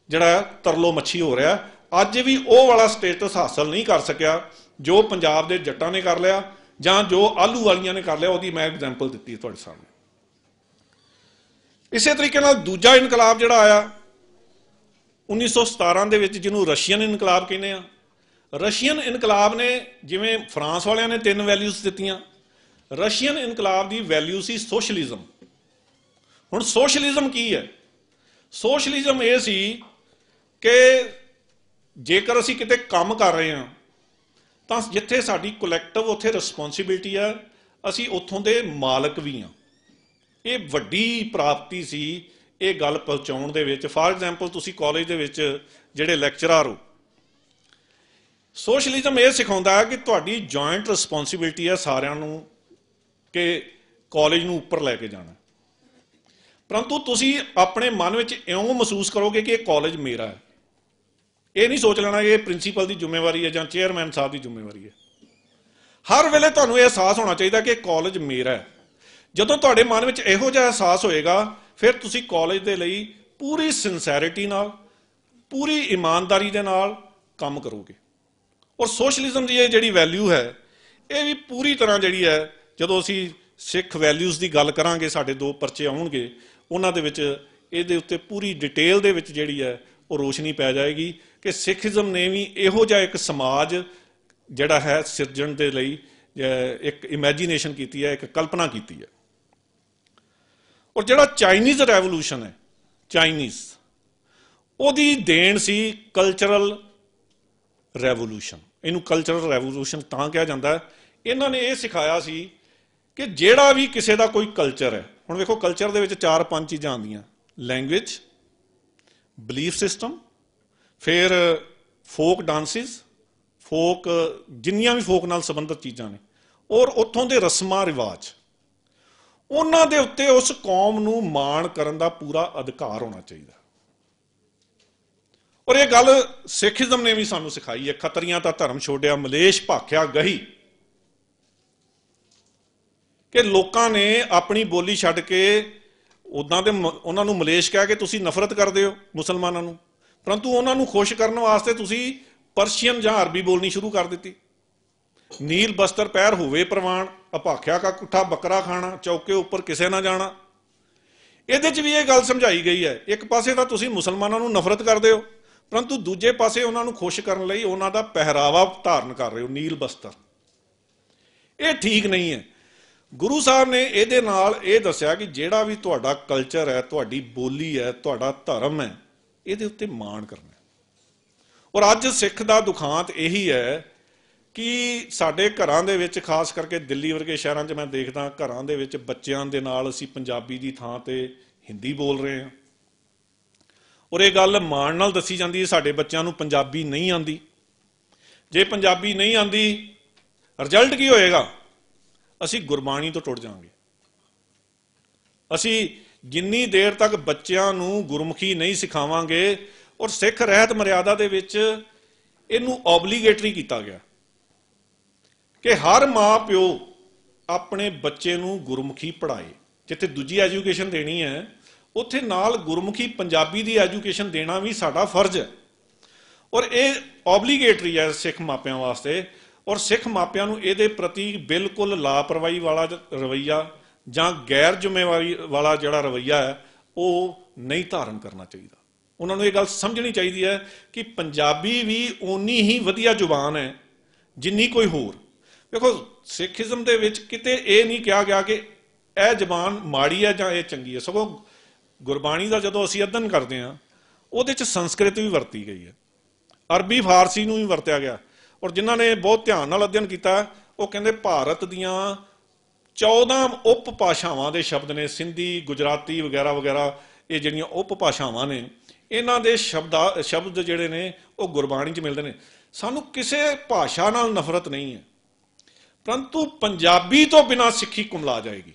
ਜਿਹੜਾ ਤਰਲੋ ਮੱਛੀ ਹੋ ਰਿਹਾ, ਅੱਜ ਵੀ ਉਹ ਵਾਲਾ ਸਟੇਟਸ ਹਾਸਲ ਨਹੀਂ ਕਰ ਸਕਿਆ ਜੋ ਪੰਜਾਬ ਦੇ ਜੱਟਾਂ ਨੇ ਕਰ ਲਿਆ, ਜਾਂ ਜੋ ਆਲੂ ਵਾਲੀਆਂ ਨੇ ਕਰ ਲਿਆ। ਉਹਦੀ ਮੈਂ ਐਗਜ਼ਾਮਪਲ ਦਿੱਤੀ ਤੁਹਾਡੇ ਸਾਹਮਣੇ। ਇਸੇ ਤਰੀਕੇ ਨਾਲ ਦੂਜਾ ਇਨਕਲਾਬ ਜਿਹੜਾ ਆਇਆ 1917 ਦੇ ਵਿੱਚ, ਜਿਹਨੂੰ ਰਸ਼ੀਅਨ ਇਨਕਲਾਬ ਕਹਿੰਦੇ ਆ। ਰਸ਼ੀਅਨ ਇਨਕਲਾਬ ਨੇ, ਜਿਵੇਂ ਫਰਾਂਸ ਵਾਲਿਆਂ ਨੇ 3 ਵੈਲਿਊਜ਼ ਦਿੱਤੀਆਂ, ਰਸ਼ੀਅਨ ਇਨਕਲਾਬ ਦੀ ਵੈਲਿਊ ਸੀ ਸੋਸ਼ਲਿਜ਼ਮ। ਹੁਣ ਸੋਸ਼ਲਿਜ਼ਮ ਕੀ ਹੈ? ਸੋਸ਼ਲਿਜ਼ਮ ਇਹ ਸੀ ਕਿ ਜੇਕਰ ਅਸੀਂ ਕਿਤੇ ਕੰਮ ਕਰ ਰਹੇ ਹਾਂ ਤਾਂ ਜਿੱਥੇ ਸਾਡੀ ਕਲੈਕਟਿਵ ਉੱਥੇ ਰਿਸਪੌਂਸਿਬਿਲਿਟੀ ਆ, ਅਸੀਂ ਉੱਥੋਂ ਦੇ ਮਾਲਕ ਵੀ ਹਾਂ। ਇਹ ਵੱਡੀ ਪ੍ਰਾਪਤੀ ਸੀ ਇਹ ਗੱਲ ਪਹੁੰਚਾਉਣ ਦੇ ਵਿੱਚ। ਫਾਰ ਐਗਜ਼ਾਮਪਲ, ਤੁਸੀਂ ਕਾਲਜ ਦੇ ਵਿੱਚ ਜਿਹੜੇ ਲੈਕਚਰਰ ਹੋ, ਸੋਸ਼ਲਿਜ਼ਮ ਇਹ ਸਿਖਾਉਂਦਾ ਹੈ ਕਿ ਤੁਹਾਡੀ ਜੁਆਇੰਟ ਰਿਸਪੌਂਸਿਬਿਲਿਟੀ ਹੈ ਸਾਰਿਆਂ ਨੂੰ ਕਿ ਕਾਲਜ ਨੂੰ ਉੱਪਰ ਲੈ ਕੇ ਜਾਣਾ, ਪਰੰਤੂ ਤੁਸੀਂ ਆਪਣੇ ਮਨ ਵਿੱਚ ਇਉਂ ਮਹਿਸੂਸ ਕਰੋਗੇ ਕਿ ਇਹ ਕਾਲਜ ਮੇਰਾ ਹੈ। ਇਹ ਨਹੀਂ ਸੋਚ ਲੈਣਾ ਇਹ ਪ੍ਰਿੰਸੀਪਲ ਦੀ ਜ਼ਿੰਮੇਵਾਰੀ ਹੈ ਜਾਂ ਚੇਅਰਮੈਨ ਸਾਹਿਬ ਦੀ ਜ਼ਿੰਮੇਵਾਰੀ ਹੈ। ਹਰ ਵੇਲੇ ਤੁਹਾਨੂੰ ਇਹ ਅਹਿਸਾਸ ਹੋਣਾ ਚਾਹੀਦਾ ਕਿ ਕਾਲਜ ਮੇਰਾ ਹੈ। ਜਦੋਂ ਤੁਹਾਡੇ ਮਨ ਵਿੱਚ ਇਹੋ ਜਿਹਾ ਅਹਿਸਾਸ ਹੋਏਗਾ, ਫਿਰ ਤੁਸੀਂ ਕਾਲਜ ਦੇ ਲਈ ਪੂਰੀ ਸਿੰਸੈਰਿਟੀ ਨਾਲ, ਪੂਰੀ ਇਮਾਨਦਾਰੀ ਦੇ ਨਾਲ ਕੰਮ ਕਰੋਗੇ। ਔਰ ਸੋਸ਼ਲਿਜ਼ਮ ਦੀ ਇਹ ਜਿਹੜੀ ਵੈਲਿਊ ਹੈ, ਇਹ ਵੀ ਪੂਰੀ ਤਰ੍ਹਾਂ ਜਿਹੜੀ ਹੈ, ਜਦੋਂ ਅਸੀਂ ਸਿੱਖ ਵੈਲਿਊਜ਼ ਦੀ ਗੱਲ ਕਰਾਂਗੇ, ਸਾਡੇ 2 ਪਰਚੇ ਆਉਣਗੇ, ਉਹਨਾਂ ਦੇ ਵਿੱਚ ਇਹਦੇ ਉੱਤੇ ਪੂਰੀ ਡਿਟੇਲ ਦੇ ਵਿੱਚ ਜਿਹੜੀ ਹੈ ਉਹ ਰੋਸ਼ਨੀ ਪੈ ਜਾਏਗੀ ਕਿ ਸਿੱਖੀਜ਼ਮ ਨੇ ਵੀ ਇਹੋ ਜਿਹਾ ਇੱਕ ਸਮਾਜ ਜਿਹੜਾ ਹੈ ਸਿਰਜਣ ਦੇ ਲਈ ਇੱਕ ਇਮੈਜੀਨੇਸ਼ਨ ਕੀਤੀ ਹੈ, ਇੱਕ ਕਲਪਨਾ ਕੀਤੀ ਹੈ। ਔਰ ਜਿਹੜਾ ਚਾਈਨੀਜ਼ ਰੈਵੋਲੂਸ਼ਨ ਹੈ, ਚਾਈਨੀਜ਼, ਉਹਦੀ ਦੇਣ ਸੀ ਕਲਚਰਲ ਰੈਵੋਲੂਸ਼ਨ। ਇਹਨੂੰ ਕਲਚਰਲ ਰੈਵੋਲੂਸ਼ਨ ਤਾਂ ਕਿਹਾ ਜਾਂਦਾ। ਇਹਨਾਂ ਨੇ ਇਹ ਸਿਖਾਇਆ ਸੀ ਕਿ ਜਿਹੜਾ ਵੀ ਕਿਸੇ ਦਾ ਕੋਈ ਕਲਚਰ ਹੈ, ਹੁਣ ਵੇਖੋ ਕਲਚਰ ਦੇ ਵਿੱਚ 4-5 ਚੀਜ਼ਾਂ ਆਉਂਦੀਆਂ, ਲੈਂਗੁਏਜ, ਬਲੀਫ ਸਿਸਟਮ, ਫਿਰ ਫੋਕ ਡਾਂਸਿਸ, ਫੋਕ ਜਿੰਨੀਆਂ ਵੀ ਫੋਕ ਨਾਲ ਸੰਬੰਧਿਤ ਚੀਜ਼ਾਂ ਨੇ, ਔਰ ਉੱਥੋਂ ਦੇ ਰਸਮਾਂ ਰਿਵਾਜ, ਉਹਨਾਂ ਦੇ ਉੱਤੇ ਉਸ ਕੌਮ ਨੂੰ ਮਾਣ ਕਰਨ ਦਾ ਪੂਰਾ ਅਧਿਕਾਰ ਹੋਣਾ ਚਾਹੀਦਾ। ਔਰ ਇਹ ਗੱਲ ਸਿੱਖੀਜ਼ਮ ਨੇ ਵੀ ਸਾਨੂੰ ਸਿਖਾਈ ਹੈ। ਖੱਤਰੀਆਂ ਤਾਂ ਧਰਮ ਛੋੜਿਆ, ਮਲੇਸ਼ ਭਾਖਿਆ ਗਹੀ, ਕਿ ਲੋਕਾਂ ਨੇ ਆਪਣੀ ਬੋਲੀ ਛੱਡ ਕੇ ਉੱਦਾਂ ਦੇ ਉਹਨਾਂ ਨੂੰ ਮਲੇਸ਼ ਕਹਿ ਕੇ ਤੁਸੀਂ ਨਫ਼ਰਤ ਕਰਦੇ ਹੋ ਮੁਸਲਮਾਨਾਂ ਨੂੰ, ਪਰੰਤੂ ਉਹਨਾਂ ਨੂੰ ਖੁਸ਼ ਕਰਨ ਵਾਸਤੇ ਤੁਸੀਂ ਪਰਸ਼ੀਅਨ ਜਾਂ ਅਰਬੀ ਬੋਲਣੀ ਸ਼ੁਰੂ ਕਰ ਦਿੱਤੀ। ਨੀਲ ਬਸਤਰ ਪੈਰ ਹੋਵੇ ਪ੍ਰਵਾਨ, ਅਭਾਖਿਆ ਕਾ ਕੁੱਠਾ ਬੱਕਰਾ ਖਾਣਾ, ਚੌਕੇ ਉੱਪਰ ਕਿਸੇ ਨਾ ਜਾਣਾ। ਇਹਦੇ 'ਚ ਵੀ ਇਹ ਗੱਲ ਸਮਝਾਈ ਗਈ ਹੈ। ਇੱਕ ਪਾਸੇ ਤਾਂ ਤੁਸੀਂ ਮੁਸਲਮਾਨਾਂ ਨੂੰ ਨਫ਼ਰਤ ਕਰਦੇ ਹੋ, ਪਰੰਤੂ ਦੂਜੇ ਪਾਸੇ ਉਹਨਾਂ ਨੂੰ ਖੁਸ਼ ਕਰਨ ਲਈ ਉਹਨਾਂ ਦਾ ਪਹਿਰਾਵਾ ਧਾਰਨ ਕਰ ਰਹੇ ਹੋ, ਨੀਲ ਬਸਤਰ। ਇਹ ਠੀਕ ਨਹੀਂ ਹੈ। ਗੁਰੂ ਸਾਹਿਬ ਨੇ ਇਹਦੇ ਨਾਲ ਇਹ ਦੱਸਿਆ ਕਿ ਜਿਹੜਾ ਵੀ ਤੁਹਾਡਾ ਕਲਚਰ ਹੈ, ਤੁਹਾਡੀ ਬੋਲੀ ਹੈ, ਤੁਹਾਡਾ ਧਰਮ ਹੈ, ਇਹਦੇ ਉੱਤੇ ਮਾਣ ਕਰਨਾ। ਔਰ ਅੱਜ ਸਿੱਖ ਦਾ ਦੁਖਾਂਤ ਇਹੀ ਹੈ ਕਿ ਸਾਡੇ ਘਰਾਂ ਦੇ ਵਿੱਚ, ਖਾਸ ਕਰਕੇ ਦਿੱਲੀ ਵਰਗੇ ਸ਼ਹਿਰਾਂ 'ਚ ਮੈਂ ਦੇਖਦਾ, ਘਰਾਂ ਦੇ ਵਿੱਚ ਬੱਚਿਆਂ ਦੇ ਨਾਲ ਅਸੀਂ ਪੰਜਾਬੀ ਦੀ ਥਾਂ ਤੇ ਹਿੰਦੀ ਬੋਲ ਰਹੇ ਹਾਂ। ਔਰ ਇਹ ਗੱਲ ਮਾਣ ਨਾਲ ਦੱਸੀ ਜਾਂਦੀ ਹੈ ਸਾਡੇ ਬੱਚਿਆਂ ਨੂੰ ਪੰਜਾਬੀ ਨਹੀਂ ਆਉਂਦੀ। ਜੇ ਪੰਜਾਬੀ ਨਹੀਂ ਆਉਂਦੀ, ਰਿਜ਼ਲਟ ਕੀ ਹੋਏਗਾ? ਅਸੀਂ ਗੁਰਬਾਣੀ ਤੋਂ ਟੁੱਟ ਜਾਵਾਂਗੇ। ਅਸੀਂ ਜਿੰਨੀ ਦੇਰ ਤੱਕ ਬੱਚਿਆਂ ਨੂੰ ਗੁਰਮੁਖੀ ਨਹੀਂ ਸਿਖਾਵਾਂਗੇ, ਔਰ ਸਿੱਖ ਰਹਿਤ ਮਰਿਆਦਾ ਦੇ ਵਿੱਚ ਇਹਨੂੰ ਓਬਲੀਗੇਟਰੀ ਕੀਤਾ ਗਿਆ ਕਿ ਹਰ ਮਾਂ ਪਿਓ ਆਪਣੇ ਬੱਚੇ ਨੂੰ ਗੁਰਮੁਖੀ ਪੜ੍ਹਾਏ। ਜਿੱਥੇ ਦੂਜੀ ਐਜੂਕੇਸ਼ਨ ਦੇਣੀ ਹੈ, ਉੱਥੇ ਨਾਲ ਗੁਰਮੁਖੀ ਪੰਜਾਬੀ ਦੀ ਐਜੂਕੇਸ਼ਨ ਦੇਣਾ ਵੀ ਸਾਡਾ ਫਰਜ਼ ਹੈ। ਔਰ ਇਹ ਓਬਲੀਗੇਟਰੀ ਹੈ ਸਿੱਖ ਮਾਪਿਆਂ ਵਾਸਤੇ। ਔਰ ਸਿੱਖ ਮਾਪਿਆਂ ਨੂੰ ਇਹਦੇ ਪ੍ਰਤੀ ਬਿਲਕੁਲ ਲਾਪਰਵਾਹੀ ਵਾਲਾ ਰਵੱਈਆ ਜਾਂ ਗੈਰ ਜ਼ਿੰਮੇਵਾਰੀ ਵਾਲਾ ਜਿਹੜਾ ਰਵੱਈਆ ਹੈ, ਉਹ ਨਹੀਂ ਧਾਰਨ ਕਰਨਾ ਚਾਹੀਦਾ। ਉਹਨਾਂ ਨੂੰ ਇਹ ਗੱਲ ਸਮਝਣੀ ਚਾਹੀਦੀ ਹੈ ਕਿ ਪੰਜਾਬੀ ਵੀ ਓਨੀ ਹੀ ਵਧੀਆ ਜ਼ੁਬਾਨ ਹੈ ਜਿੰਨੀ ਕੋਈ ਹੋਰ। ਦੇਖੋ ਸਿੱਖੀਜ਼ਮ ਦੇ ਵਿੱਚ ਕਿਤੇ ਇਹ ਨਹੀਂ ਕਿਹਾ ਗਿਆ ਕਿ ਇਹ ਜ਼ਬਾਨ ਮਾੜੀ ਹੈ ਜਾਂ ਇਹ ਚੰਗੀ ਹੈ, ਸਗੋਂ ਗੁਰਬਾਣੀ ਦਾ ਜਦੋਂ ਅਸੀਂ ਅਧਿਐਨ ਕਰਦੇ ਹਾਂ ਉਹਦੇ 'ਚ ਸੰਸਕ੍ਰਿਤ ਵੀ ਵਰਤੀ ਗਈ ਹੈ, ਅਰਬੀ ਫਾਰਸੀ ਨੂੰ ਵੀ ਵਰਤਿਆ ਗਿਆ। ਔਰ ਜਿਨ੍ਹਾਂ ਨੇ ਬਹੁਤ ਧਿਆਨ ਨਾਲ ਅਧਿਐਨ ਕੀਤਾ ਉਹ ਕਹਿੰਦੇ ਭਾਰਤ ਦੀਆਂ 14 ਉਪ ਭਾਸ਼ਾਵਾਂ ਦੇ ਸ਼ਬਦ ਨੇ, ਸਿੰਧੀ, ਗੁਜਰਾਤੀ ਵਗੈਰਾ ਵਗੈਰਾ, ਇਹ ਜਿਹੜੀਆਂ ਉਪ ਭਾਸ਼ਾਵਾਂ ਨੇ ਇਹਨਾਂ ਦੇ ਸ਼ਬਦ ਜਿਹੜੇ ਨੇ ਉਹ ਗੁਰਬਾਣੀ 'ਚ ਮਿਲਦੇ ਨੇ। ਸਾਨੂੰ ਕਿਸੇ ਭਾਸ਼ਾ ਨਾਲ ਨਫ਼ਰਤ ਨਹੀਂ ਹੈ, ਪਰੰਤੂ ਪੰਜਾਬੀ ਤੋਂ ਬਿਨਾਂ ਸਿੱਖੀ ਕੁਮਲਾ ਜਾਏਗੀ।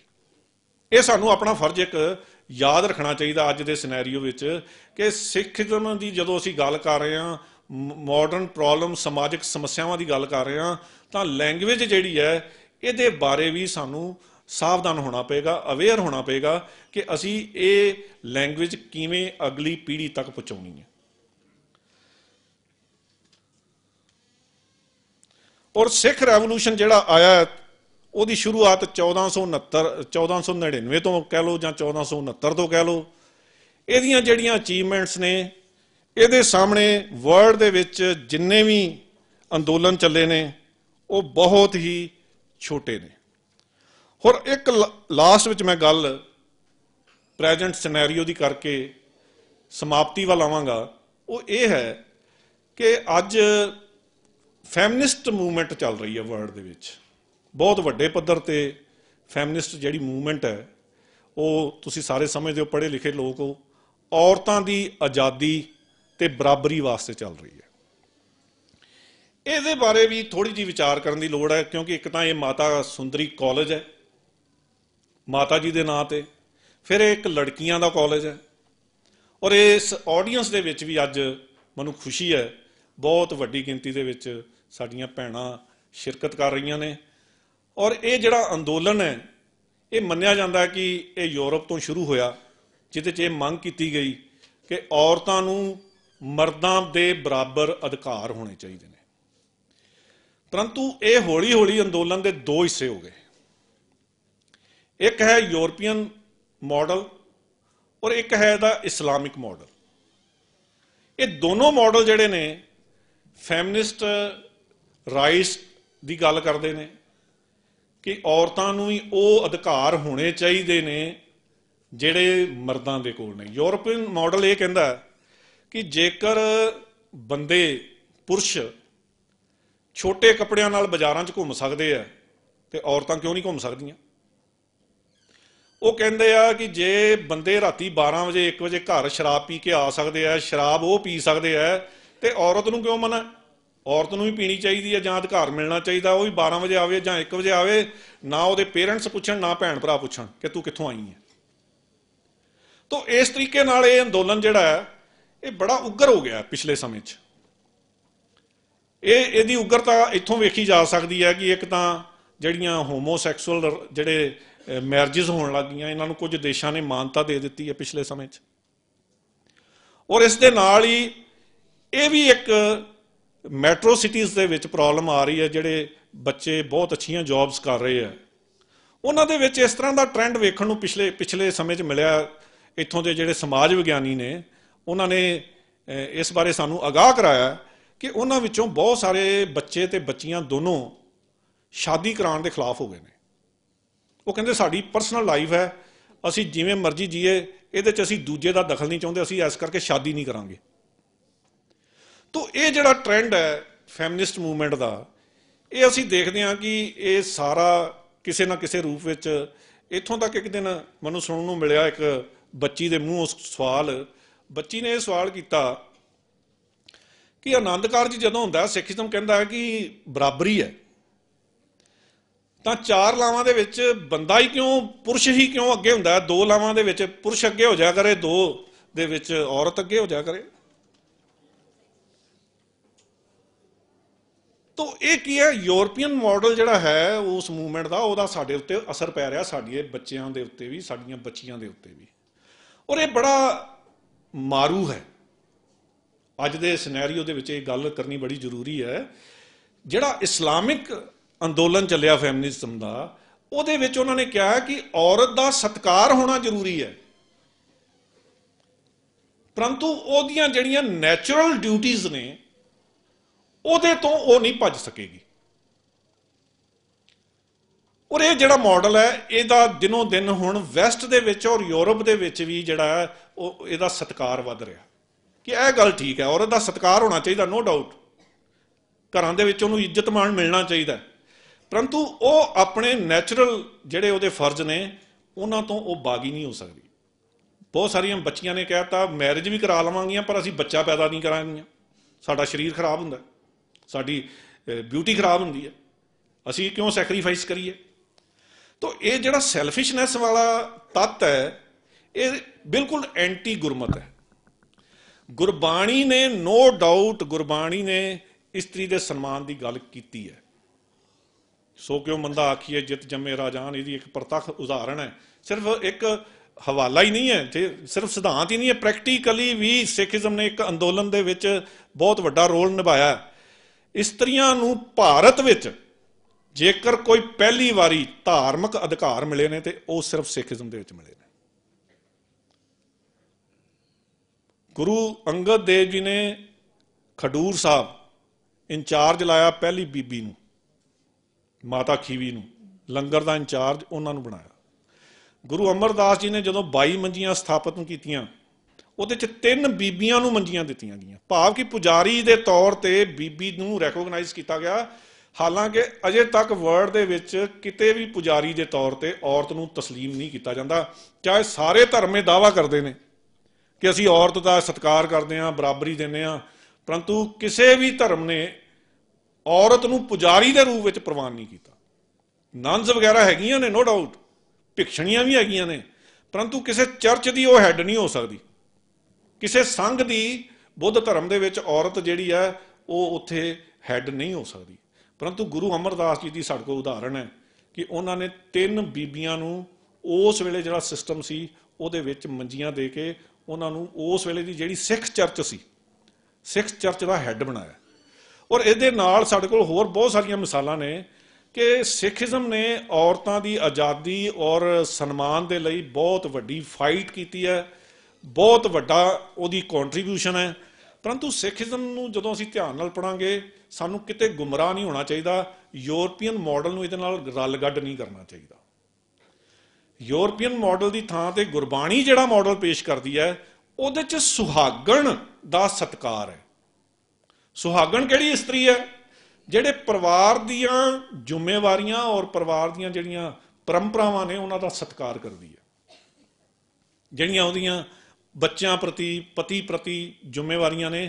ਇਹ ਸਾਨੂੰ ਆਪਣਾ ਫਰਜ਼ ਇੱਕ ਯਾਦ ਰੱਖਣਾ ਚਾਹੀਦਾ ਅੱਜ ਦੇ ਸਿਨੈਰੀਓ ਵਿੱਚ ਕਿ ਸਿੱਖੀਜ਼ਮ ਦੀ ਜਦੋਂ ਅਸੀਂ ਗੱਲ ਕਰ ਰਹੇ ਹਾਂ, ਮਾਡਰਨ ਪ੍ਰੋਬਲਮ, ਸਮਾਜਿਕ ਸਮੱਸਿਆਵਾਂ ਦੀ ਗੱਲ ਕਰ ਰਹੇ ਹਾਂ, ਤਾਂ ਲੈਂਗੁਏਜ ਜਿਹੜੀ ਹੈ ਇਹਦੇ ਬਾਰੇ ਵੀ ਸਾਨੂੰ ਸਾਵਧਾਨ ਹੋਣਾ ਪਏਗਾ, ਅਵੇਅਰ ਹੋਣਾ ਪਏਗਾ ਕਿ ਅਸੀਂ ਇਹ ਲੈਂਗੁਏਜ ਕਿਵੇਂ ਅਗਲੀ ਪੀੜ੍ਹੀ ਤੱਕ ਪਹੁੰਚਾਉਣੀ ਹੈ। ਔਰ ਸਿੱਖ ਰੈਵੋਲੂਸ਼ਨ ਜਿਹੜਾ ਆਇਆ ਉਹਦੀ ਸ਼ੁਰੂਆਤ 1499 ਤੋਂ ਕਹਿ ਲਓ ਜਾਂ 1469 ਤੋਂ ਕਹਿ ਲਓ। ਇਹਦੀਆਂ ਜਿਹੜੀਆਂ ਅਚੀਵਮੈਂਟਸ ਨੇ ਇਹਦੇ ਸਾਹਮਣੇ ਵਰਲਡ ਦੇ ਵਿੱਚ ਜਿੰਨੇ ਵੀ ਅੰਦੋਲਨ ਚੱਲੇ ਨੇ ਉਹ ਬਹੁਤ ਹੀ ਛੋਟੇ ਨੇ। ਹੋਰ ਇੱਕ ਲਾਸਟ ਵਿੱਚ ਮੈਂ ਗੱਲ ਪ੍ਰੈਜੈਂਟ ਸਿਨੈਰੀਓ ਦੀ ਕਰਕੇ ਸਮਾਪਤੀ ਵੱਲ ਆਵਾਂਗਾ, ਉਹ ਇਹ ਹੈ ਕਿ ਅੱਜ ਫੈਮਿਨਿਸਟ ਮੂਵਮੈਂਟ ਚੱਲ ਰਹੀ ਹੈ ਵਰਲਡ ਦੇ ਵਿੱਚ, ਬਹੁਤ ਵੱਡੇ ਪੱਧਰ ਤੇ ਫੈਮਿਨਿਸਟ ਜਿਹੜੀ ਮੂਵਮੈਂਟ ਹੈ ਉਹ ਤੁਸੀਂ ਸਾਰੇ ਸਮਝਦੇ ਹੋ, ਪੜ੍ਹੇ ਲਿਖੇ ਲੋਕ ਹੋ, ਔਰਤਾਂ ਦੀ ਆਜ਼ਾਦੀ ਤੇ ਬਰਾਬਰੀ ਵਾਸਤੇ ਚੱਲ ਰਹੀ ਹੈ। ਇਹਦੇ ਬਾਰੇ ਵੀ ਥੋੜ੍ਹੀ ਜਿਹੀ ਵਿਚਾਰ ਕਰਨ ਦੀ ਲੋੜ ਹੈ, ਕਿਉਂਕਿ ਇੱਕ ਤਾਂ ਇਹ ਮਾਤਾ ਸੁੰਦਰੀ ਕਾਲਜ ਹੈ ਮਾਤਾ ਜੀ ਦੇ ਨਾਂ ਤੇ, ਫਿਰ ਇਹ ਇੱਕ ਲੜਕੀਆਂ ਦਾ ਕਾਲਜ ਹੈ। ਔਰ ਇਸ ਆਡੀਅנס ਦੇ ਵਿੱਚ ਵੀ ਅੱਜ ਮੈਨੂੰ ਖੁਸ਼ੀ ਹੈ ਬਹੁਤ ਵੱਡੀ ਗਿਣਤੀ ਦੇ ਵਿੱਚ ਸਾਡੀਆਂ ਭੈਣਾਂ ਸ਼ਿਰਕਤ ਕਰ ਰਹੀਆਂ ਨੇ। ਔਰ ਇਹ ਜਿਹੜਾ ਅੰਦੋਲਨ ਹੈ ਇਹ ਮੰਨਿਆ ਜਾਂਦਾ ਕਿ ਇਹ ਯੂਰਪ ਤੋਂ ਸ਼ੁਰੂ ਹੋਇਆ, ਜਿਹਦੇ 'ਚ ਇਹ ਮੰਗ ਕੀਤੀ ਗਈ ਕਿ ਔਰਤਾਂ ਨੂੰ ਮਰਦਾਂ ਦੇ ਬਰਾਬਰ ਅਧਿਕਾਰ ਹੋਣੇ ਚਾਹੀਦੇ ਨੇ। ਪਰੰਤੂ ਇਹ ਹੌਲੀ ਹੌਲੀ ਅੰਦੋਲਨ ਦੇ ਦੋ ਹਿੱਸੇ ਹੋ ਗਏ, ਇੱਕ ਹੈ ਯੂਰਪੀਅਨ ਮਾਡਲ ਔਰ ਇੱਕ ਹੈ ਇਹਦਾ ਇਸਲਾਮਿਕ ਮਾਡਲ। ਇਹ ਦੋਨੋਂ ਮਾਡਲ ਜਿਹੜੇ ਨੇ ਫੈਮਿਨਿਸਟ ਰਾਈਟਸ ਦੀ ਗੱਲ ਕਰਦੇ ਨੇ ਕਿ ਔਰਤਾਂ ਨੂੰ ਵੀ ਉਹ ਅਧਿਕਾਰ ਹੋਣੇ ਚਾਹੀਦੇ ਨੇ ਜਿਹੜੇ ਮਰਦਾਂ ਦੇ ਕੋਲ ਨੇ। ਯੂਰਪੀਅਨ ਮਾਡਲ ਇਹ ਕਹਿੰਦਾ ਕਿ ਜੇਕਰ ਬੰਦੇ ਪੁਰਸ਼ ਛੋਟੇ ਕੱਪੜਿਆਂ ਨਾਲ ਬਾਜ਼ਾਰਾਂ 'ਚ ਘੁੰਮ ਸਕਦੇ ਆ ਤੇ ਔਰਤਾਂ ਕਿਉਂ ਨਹੀਂ ਘੁੰਮ ਸਕਦੀਆਂ। ਉਹ ਕਹਿੰਦੇ ਆ ਕਿ ਜੇ ਬੰਦੇ ਰਾਤੀ 12 ਵਜੇ 1 ਵਜੇ ਘਰ ਸ਼ਰਾਬ ਪੀ ਕੇ ਆ ਸਕਦੇ ਆ, ਸ਼ਰਾਬ ਉਹ ਪੀ ਸਕਦੇ ਆ, ਤੇ ਔਰਤ ਨੂੰ ਕਿਉਂ ਮਨਾ? ਔਰਤ ਨੂੰ ਵੀ ਪੀਣੀ ਚਾਹੀਦੀ ਹੈ ਜਾਂ ਅਧਿਕਾਰ ਮਿਲਣਾ ਚਾਹੀਦਾ, ਉਹ ਵੀ 12 ਵਜੇ ਆਵੇ ਜਾਂ 1 ਵਜੇ ਆਵੇ, ਨਾ ਉਹਦੇ ਪੇਰੈਂਟਸ ਪੁੱਛਣ ਨਾ ਭੈਣ ਭਰਾ ਪੁੱਛਣ ਕਿ ਤੂੰ ਕਿੱਥੋਂ ਆਈ ਹੈ। ਤਾਂ ਇਸ ਤਰੀਕੇ ਨਾਲ ਇਹ ਅੰਦੋਲਨ ਜਿਹੜਾ ਹੈ ਇਹ ਬੜਾ ਉਗਰ ਹੋ ਗਿਆ ਪਿਛਲੇ ਸਮੇਂ 'ਚ। ਇਹਦੀ ਉਗਰਤਾ ਇੱਥੋਂ ਵੇਖੀ ਜਾ ਸਕਦੀ ਹੈ ਕਿ ਇੱਕ ਤਾਂ ਜਿਹੜੀਆਂ ਹੋਮੋਸੈਕਸੁਅਲ ਜਿਹੜੇ ਮੈਰਿਜਸ ਹੋਣ ਲੱਗ ਗਈਆਂ, ਇਹਨਾਂ ਨੂੰ ਕੁਝ ਦੇਸ਼ਾਂ ਨੇ ਮਾਨਤਾ ਦੇ ਦਿੱਤੀ ਹੈ ਪਿਛਲੇ ਸਮੇਂ 'ਚ। ਔਰ ਇਸ ਦੇ ਨਾਲ ਹੀ ਇਹ ਵੀ ਇੱਕ ਮੈਟਰੋ ਸਿਟੀਜ਼ ਦੇ ਵਿੱਚ ਪ੍ਰੋਬਲਮ ਆ ਰਹੀ ਹੈ, ਜਿਹੜੇ ਬੱਚੇ ਬਹੁਤ ਅੱਛੀਆਂ ਜੌਬਸ ਕਰ ਰਹੇ ਆ ਉਹਨਾਂ ਦੇ ਵਿੱਚ ਇਸ ਤਰ੍ਹਾਂ ਦਾ ਟ੍ਰੈਂਡ ਵੇਖਣ ਨੂੰ ਪਿਛਲੇ ਸਮੇਂ 'ਚ ਮਿਲਿਆ। ਇੱਥੋਂ ਦੇ ਜਿਹੜੇ ਸਮਾਜ ਵਿਗਿਆਨੀ ਨੇ ਉਹਨਾਂ ਨੇ ਇਸ ਬਾਰੇ ਸਾਨੂੰ ਅਗਾਹ ਕਰਾਇਆ ਕਿ ਉਹਨਾਂ ਵਿੱਚੋਂ ਬਹੁਤ ਸਾਰੇ ਬੱਚੇ ਤੇ ਬੱਚੀਆਂ ਦੋਨੋਂ ਸ਼ਾਦੀ ਕਰਾਉਣ ਦੇ ਖਿਲਾਫ ਹੋ ਗਏ ਨੇ। ਉਹ ਕਹਿੰਦੇ ਸਾਡੀ ਪਰਸਨਲ ਲਾਈਫ ਹੈ, ਅਸੀਂ ਜਿਵੇਂ ਮਰਜ਼ੀ ਜੀਏ, ਇਹਦੇ 'ਚ ਅਸੀਂ ਦੂਜੇ ਦਾ ਦਖਲ ਨਹੀਂ ਚਾਹੁੰਦੇ, ਅਸੀਂ ਇਸ ਕਰਕੇ ਸ਼ਾਦੀ ਨਹੀਂ ਕਰਾਂਗੇ। ਤਾਂ ਇਹ ਜਿਹੜਾ ਟ੍ਰੈਂਡ ਹੈ ਫੈਮਿਨਿਸਟ ਮੂਵਮੈਂਟ ਦਾ, ਇਹ ਅਸੀਂ ਦੇਖਦੇ ਹਾਂ ਕਿ ਇਹ ਸਾਰਾ ਕਿਸੇ ਨਾ ਕਿਸੇ ਰੂਪ ਵਿੱਚ, ਇੱਥੋਂ ਤੱਕ ਇੱਕ ਦਿਨ ਮੈਨੂੰ ਸੁਣਨ ਨੂੰ ਮਿਲਿਆ ਇੱਕ ਬੱਚੀ ਦੇ ਮੂੰਹੋਂ ਸਵਾਲ, ਬੱਚੀ ਨੇ ਇਹ ਸਵਾਲ ਕੀਤਾ ਕਿ ਆਨੰਦ ਕਾਰਜ ਜਦੋਂ ਹੁੰਦਾ ਸਿੱਖੀਜ਼ਮ ਕਹਿੰਦਾ ਹੈ ਕਿ ਬਰਾਬਰੀ ਹੈ, ਤਾਂ 4 ਲਾਵਾਂ ਦੇ ਵਿੱਚ ਬੰਦਾ ਹੀ ਕਿਉਂ, ਪੁਰਸ਼ ਹੀ ਕਿਉਂ ਅੱਗੇ ਹੁੰਦਾ? 2 ਲਾਵਾਂ ਦੇ ਵਿੱਚ ਪੁਰਸ਼ ਅੱਗੇ ਹੋ ਜਾਇਆ ਕਰੇ, 2 ਦੇ ਵਿੱਚ ਔਰਤ ਅੱਗੇ ਹੋ ਜਾਇਆ ਕਰੇ। ਤਾਂ ਇਹ ਕੀ ਹੈ? ਯੂਰਪੀਅਨ ਮਾਡਲ ਜਿਹੜਾ ਹੈ ਉਸ ਮੂਵਮੈਂਟ ਦਾ, ਉਹਦਾ ਸਾਡੇ ਉੱਤੇ ਅਸਰ ਪੈ ਰਿਹਾ, ਸਾਡੇ ਬੱਚਿਆਂ ਦੇ ਉੱਤੇ ਵੀ, ਸਾਡੀਆਂ ਬੱਚੀਆਂ ਦੇ ਉੱਤੇ ਵੀ। ਔਰ ਇਹ ਬੜਾ ਮਾਰੂ ਹੈ। ਅੱਜ ਦੇ ਸਿਨੈਰੀਓ ਦੇ ਵਿੱਚ ਇਹ ਗੱਲ ਕਰਨੀ ਬੜੀ ਜ਼ਰੂਰੀ ਹੈ। ਜਿਹੜਾ ਇਸਲਾਮਿਕ ਅੰਦੋਲਨ ਚੱਲਿਆ ਫੈਮਿਨਿਜ਼ਮ ਦਾ, ਉਹਦੇ ਵਿੱਚ ਉਹਨਾਂ ਨੇ ਕਿਹਾ ਕਿ ਔਰਤ ਦਾ ਸਤਿਕਾਰ ਹੋਣਾ ਜ਼ਰੂਰੀ ਹੈ। परंतु ਉਹਦੀਆਂ ਜਿਹੜੀਆਂ ਨੈਚੁਰਲ ਡਿਊਟੀਜ਼ ਨੇ ਉਹਦੇ ਤੋਂ ਉਹ ਨਹੀਂ ਭੱਜ ਸਕੇਗੀ। ਔਰ ਇਹ ਜਿਹੜਾ ਮਾਡਲ ਹੈ ਇਹਦਾ ਦਿਨੋਂ ਦਿਨ ਹੁਣ ਵੈਸਟ ਦੇ ਵਿੱਚ ਔਰ ਯੂਰਪ ਦੇ ਵਿੱਚ ਵੀ ਜਿਹੜਾ ਉਹ ਇਹਦਾ ਸਤਿਕਾਰ ਵੱਧ ਰਿਹਾ ਕਿ ਇਹ ਗੱਲ ਠੀਕ ਹੈ, ਔਰਤ ਦਾ ਸਤਿਕਾਰ ਹੋਣਾ ਚਾਹੀਦਾ, ਨੋ ਡਾਊਟ। ਘਰਾਂ ਦੇ ਵਿੱਚ ਉਹਨੂੰ ਇੱਜ਼ਤ ਮਾਣ ਮਿਲਣਾ ਚਾਹੀਦਾ, परंतु वो अपने नैचुरल ਜਿਹੜੇ ਉਹਦੇ फर्ज ने ਉਹਨਾਂ ਤੋਂ ਉਹ ਬਾਗੀ नहीं हो सकती। बहुत सारिया बच्चियां ने कहता मैरिज भी करा लवांगियां पर असीं बच्चा पैदा नहीं करांगियां, साडा शरीर खराब हुंदा, साडी ब्यूटी खराब हुंदी है, असीं क्यों सैक्रीफाइस करिए। तो ये जिहड़ा सैल्फिशनैस वाला तत्त है ये बिल्कुल एंटी गुरमत है। गुरबाणी ने नो डाउट गुरबाणी ने इस्त्री के सन्मान की गल की है। सो क्यों मंदा आखिए जित जमे राजान, यदि एक प्रतख उदाहरण है, सिर्फ एक हवाला ही नहीं है, सिर्फ सिद्धांत ही नहीं है, प्रैक्टिकली भी सिखिज्म ने एक अंदोलन दे विच बहुत वड्डा रोल निभाया। इस्त्रियां नूं भारत विच जेकर कोई पहली वारी धार्मिक अधिकार मिले ने तो वो सिर्फ सिखिज्म दे विच मिले ने। गुरु अंगद देव जी ने खडूर साहब इंचार्ज लाया पहली बीबी नूं, माता खीवी नूं, लंगर का इंचार्ज उन्होंने बनाया। गुरु अमरदास जी ने जो 22 मंजियां स्थापित कीतियां ਉਹਦੇ 'ਚ 3 ਬੀਬੀਆਂ ਨੂੰ ਮੰਜੀਆਂ ਦਿੱਤੀਆਂ ਗਈਆਂ, ਭਾਵ ਕਿ ਪੁਜਾਰੀ ਦੇ ਤੌਰ ਤੇ ਬੀਬੀ ਨੂੰ ਰੈਕੋਗਨਾਈਜ਼ ਕੀਤਾ ਗਿਆ। ਹਾਲਾਂਕਿ ਅਜੇ ਤੱਕ ਵਰਲਡ ਦੇ ਵਿੱਚ ਕਿਤੇ ਵੀ ਪੁਜਾਰੀ ਦੇ ਤੌਰ ਤੇ ਔਰਤ ਨੂੰ ਤਸਲੀਮ ਨਹੀਂ ਕੀਤਾ ਜਾਂਦਾ, ਚਾਹੇ ਸਾਰੇ ਧਰਮ ਇਹ ਦਾਅਵਾ ਕਰਦੇ ਨੇ ਕਿ ਅਸੀਂ ਔਰਤ ਦਾ ਸਤਿਕਾਰ ਕਰਦੇ ਹਾਂ, ਬਰਾਬਰੀ ਦਿੰਦੇ ਹਾਂ, ਪਰੰਤੂ ਕਿਸੇ ਵੀ ਧਰਮ ਨੇ ਔਰਤ ਨੂੰ ਪੁਜਾਰੀ ਦੇ रूप ਵਿੱਚ ਪ੍ਰਵਾਨ नहीं ਕੀਤਾ। ਨਨਸ ਵਗੈਰਾ ਹੈਗੀਆਂ ਨੇ, नो डाउट, ਭਿਕਸ਼ਣੀਆਂ ਵੀ ਹੈਗੀਆਂ ਨੇ, परंतु किसी चर्च की वो हैड नहीं हो सकती, किसी संघ की बुद्ध धर्म के विच औरत जिहड़ी है वो उत्थे हैड नहीं हो सकती। परंतु गुरु अमरदास जी की साडे कोल उदाहरण है कि उन्होंने 3 बीबियां नूं उस वेले जिहड़ा सिस्टम सी उहदे विच मंजियां दे के उन्हां नूं उस वेले दी जिहड़ी सिख चर्च सी, सिख चर्च का हैड बनाया। और इहदे नाल साडे कोल होर बहुत सारियां मिसालां ने कि सिखिज्म ने औरतों की आज़ादी और सन्मान के लिए बहुत वड्डी फाइट की है, बहुत वड्डा उहदी कॉन्ट्रीब्यूशन है। परंतु सिखिज्म नूं जदों असीं ध्यान नाल पढ़ांगे सानूं किते गुमराह नहीं होना चाहिए, यूरोपीयन मॉडल नूं इहदे नाल रल-गड्ड नहीं करना चाहिए। यूरोपीयन मॉडल की थां ते गुरबाणी जिहड़ा मॉडल पेश करती है उहदे च सुहागण दा सत्कार है। सुहागण किहड़ी इस्त्री है? ਜਿਹੜੇ परिवार ਦੀਆਂ ਜ਼ਿੰਮੇਵਾਰੀਆਂ और परिवार ਦੀਆਂ ਜਿਹੜੀਆਂ परंपरावां ने उन्हां दा सत्कार करदी है, ਜਿਹੜੀਆਂ ਉਹਦੀਆਂ ਬੱਚਿਆਂ ਪ੍ਰਤੀ ਪਤੀ ਪ੍ਰਤੀ ਜ਼ਿੰਮੇਵਾਰੀਆਂ ਨੇ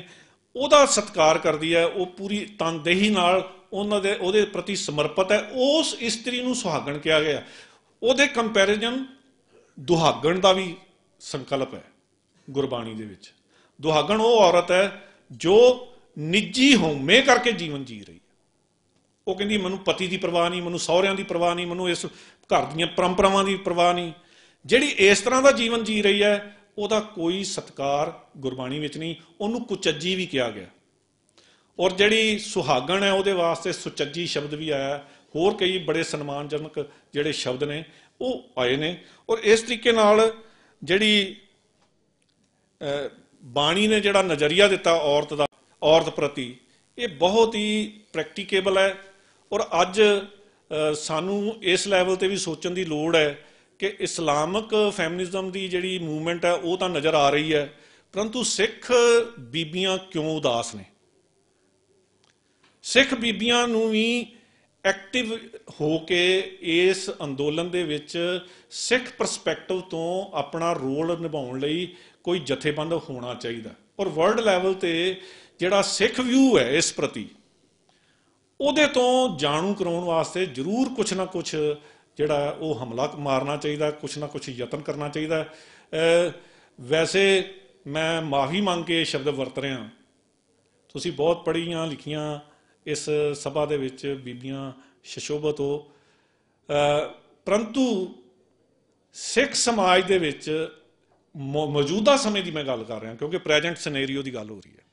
ਉਹਦਾ ਸਤਿਕਾਰ ਕਰਦੀ ਹੈ, ਉਹ ਪੂਰੀ ਤਨਦੇਹੀ ਨਾਲ ਉਹਨਾਂ ਦੇ ਉਹਦੇ ਪ੍ਰਤੀ ਸਮਰਪਿਤ ਹੈ। ਉਸ ਇਸਤਰੀ ਨੂੰ ਸੁਹਾਗਣ ਕਿਹਾ ਗਿਆ। ਉਹਦੇ ਕੰਪੈਰੀਜ਼ਨ ਦੁਹਾਗਣ ਦਾ ਵੀ ਸੰਕਲਪ ਹੈ ਗੁਰਬਾਣੀ ਦੇ ਵਿੱਚ। ਦੁਹਾਗਣ ਉਹ ਔਰਤ ਹੈ ਜੋ ਨਿੱਜੀ ਹਉਮੈ ਕਰਕੇ ਜੀਵਨ ਜੀ ਰਹੀ। ਉਹ ਕਹਿੰਦੀ ਮੈਨੂੰ ਪਤੀ ਦੀ ਪਰਵਾਹ ਨਹੀਂ, ਮੈਨੂੰ ਸਹੁਰਿਆਂ ਦੀ ਪਰਵਾਹ ਨਹੀਂ, ਮੈਨੂੰ ਇਸ ਘਰ ਦੀਆਂ ਪਰੰਪਰਾਵਾਂ ਦੀ ਪਰਵਾਹ ਨਹੀਂ। ਜਿਹੜੀ ਇਸ ਤਰ੍ਹਾਂ ਦਾ ਜੀਵਨ ਜੀ ਰਹੀ ਹੈ ਉਹਦਾ ਕੋਈ ਸਤਿਕਾਰ ਗੁਰਬਾਣੀ ਵਿੱਚ ਨਹੀਂ, ਉਹਨੂੰ ਕੁਚੱਜੀ ਵੀ ਕਿਹਾ ਗਿਆ। ਔਰ ਜਿਹੜੀ ਸੁਹਾਗਣ ਹੈ ਉਹਦੇ ਵਾਸਤੇ ਸੁਚੱਜੀ ਸ਼ਬਦ ਵੀ ਆਇਆ, ਹੋਰ ਕਈ ਬੜੇ ਸਨਮਾਨਜਨਕ ਜਿਹੜੇ ਸ਼ਬਦ ਨੇ ਉਹ ਆਏ ਨੇ। ਔਰ ਇਸ ਤਰੀਕੇ ਨਾਲ ਜਿਹੜੀ ਬਾਣੀ ਨੇ ਜਿਹੜਾ ਨਜ਼ਰੀਆ ਦਿੱਤਾ ਔਰਤ ਦਾ, ਔਰਤ ਪ੍ਰਤੀ, ਇਹ ਬਹੁਤ ਹੀ ਪ੍ਰੈਕਟੀਕੇਬਲ ਹੈ। ਔਰ ਅੱਜ ਸਾਨੂੰ ਇਸ ਲੈਵਲ ਤੇ ਵੀ ਸੋਚਣ ਦੀ ਲੋੜ ਹੈ ਕਿ ਇਸਲਾਮਿਕ ਫੈਮਿਨਿਜ਼ਮ ਦੀ ਜਿਹੜੀ ਮੂਵਮੈਂਟ ਹੈ ਉਹ ਤਾਂ ਨਜ਼ਰ ਆ ਰਹੀ ਹੈ, ਪਰੰਤੂ ਸਿੱਖ ਬੀਬੀਆਂ ਕਿਉਂ ਉਦਾਸ ਨੇ? ਸਿੱਖ ਬੀਬੀਆਂ ਨੂੰ ਵੀ ਐਕਟਿਵ ਹੋ ਕੇ ਇਸ ਅੰਦੋਲਨ ਦੇ ਵਿੱਚ ਸਿੱਖ ਪਰਸਪੈਕਟਿਵ ਤੋਂ ਆਪਣਾ ਰੋਲ ਨਿਭਾਉਣ ਲਈ ਕੋਈ ਜਥੇਬੰਦ ਹੋਣਾ ਚਾਹੀਦਾ। ਔਰ ਵਰਲਡ ਲੈਵਲ ਤੇ ਜਿਹੜਾ ਸਿੱਖ ਵਿਊ ਹੈ ਇਸ ਪ੍ਰਤੀ ਉਹਦੇ ਤੋਂ ਜਾਣੂ ਕਰਾਉਣ ਵਾਸਤੇ ਜ਼ਰੂਰ ਕੁਛ ਨਾ ਕੁਛ ਜਿਹੜਾ ਉਹ ਹਮਲਾ ਮਾਰਨਾ ਚਾਹੀਦਾ, ਕੁਛ ਨਾ ਕੁਛ ਯਤਨ ਕਰਨਾ ਚਾਹੀਦਾ। ਵੈਸੇ ਮੈਂ ਮਾਫੀ ਮੰਗ ਕੇ ਸ਼ਬਦ ਵਰਤ ਰਿਹਾ, ਤੁਸੀਂ ਬਹੁਤ ਪੜ੍ਹੀਆਂ ਲਿਖੀਆਂ ਇਸ ਸਭਾ ਦੇ ਵਿੱਚ ਬੀਬੀਆਂ ਸ਼ਸ਼ੋਭਤ ਹੋ, ਪਰੰਤੂ ਸਿੱਖ ਸਮਾਜ ਦੇ ਵਿੱਚ ਮੌਜੂਦਾ ਸਮੇਂ ਦੀ ਮੈਂ ਗੱਲ ਕਰ ਰਿਹਾ ਕਿਉਂਕਿ ਪ੍ਰੈਜੈਂਟ ਸਿਨੈਰੀਓ ਦੀ ਗੱਲ ਹੋ ਰਹੀ ਹੈ।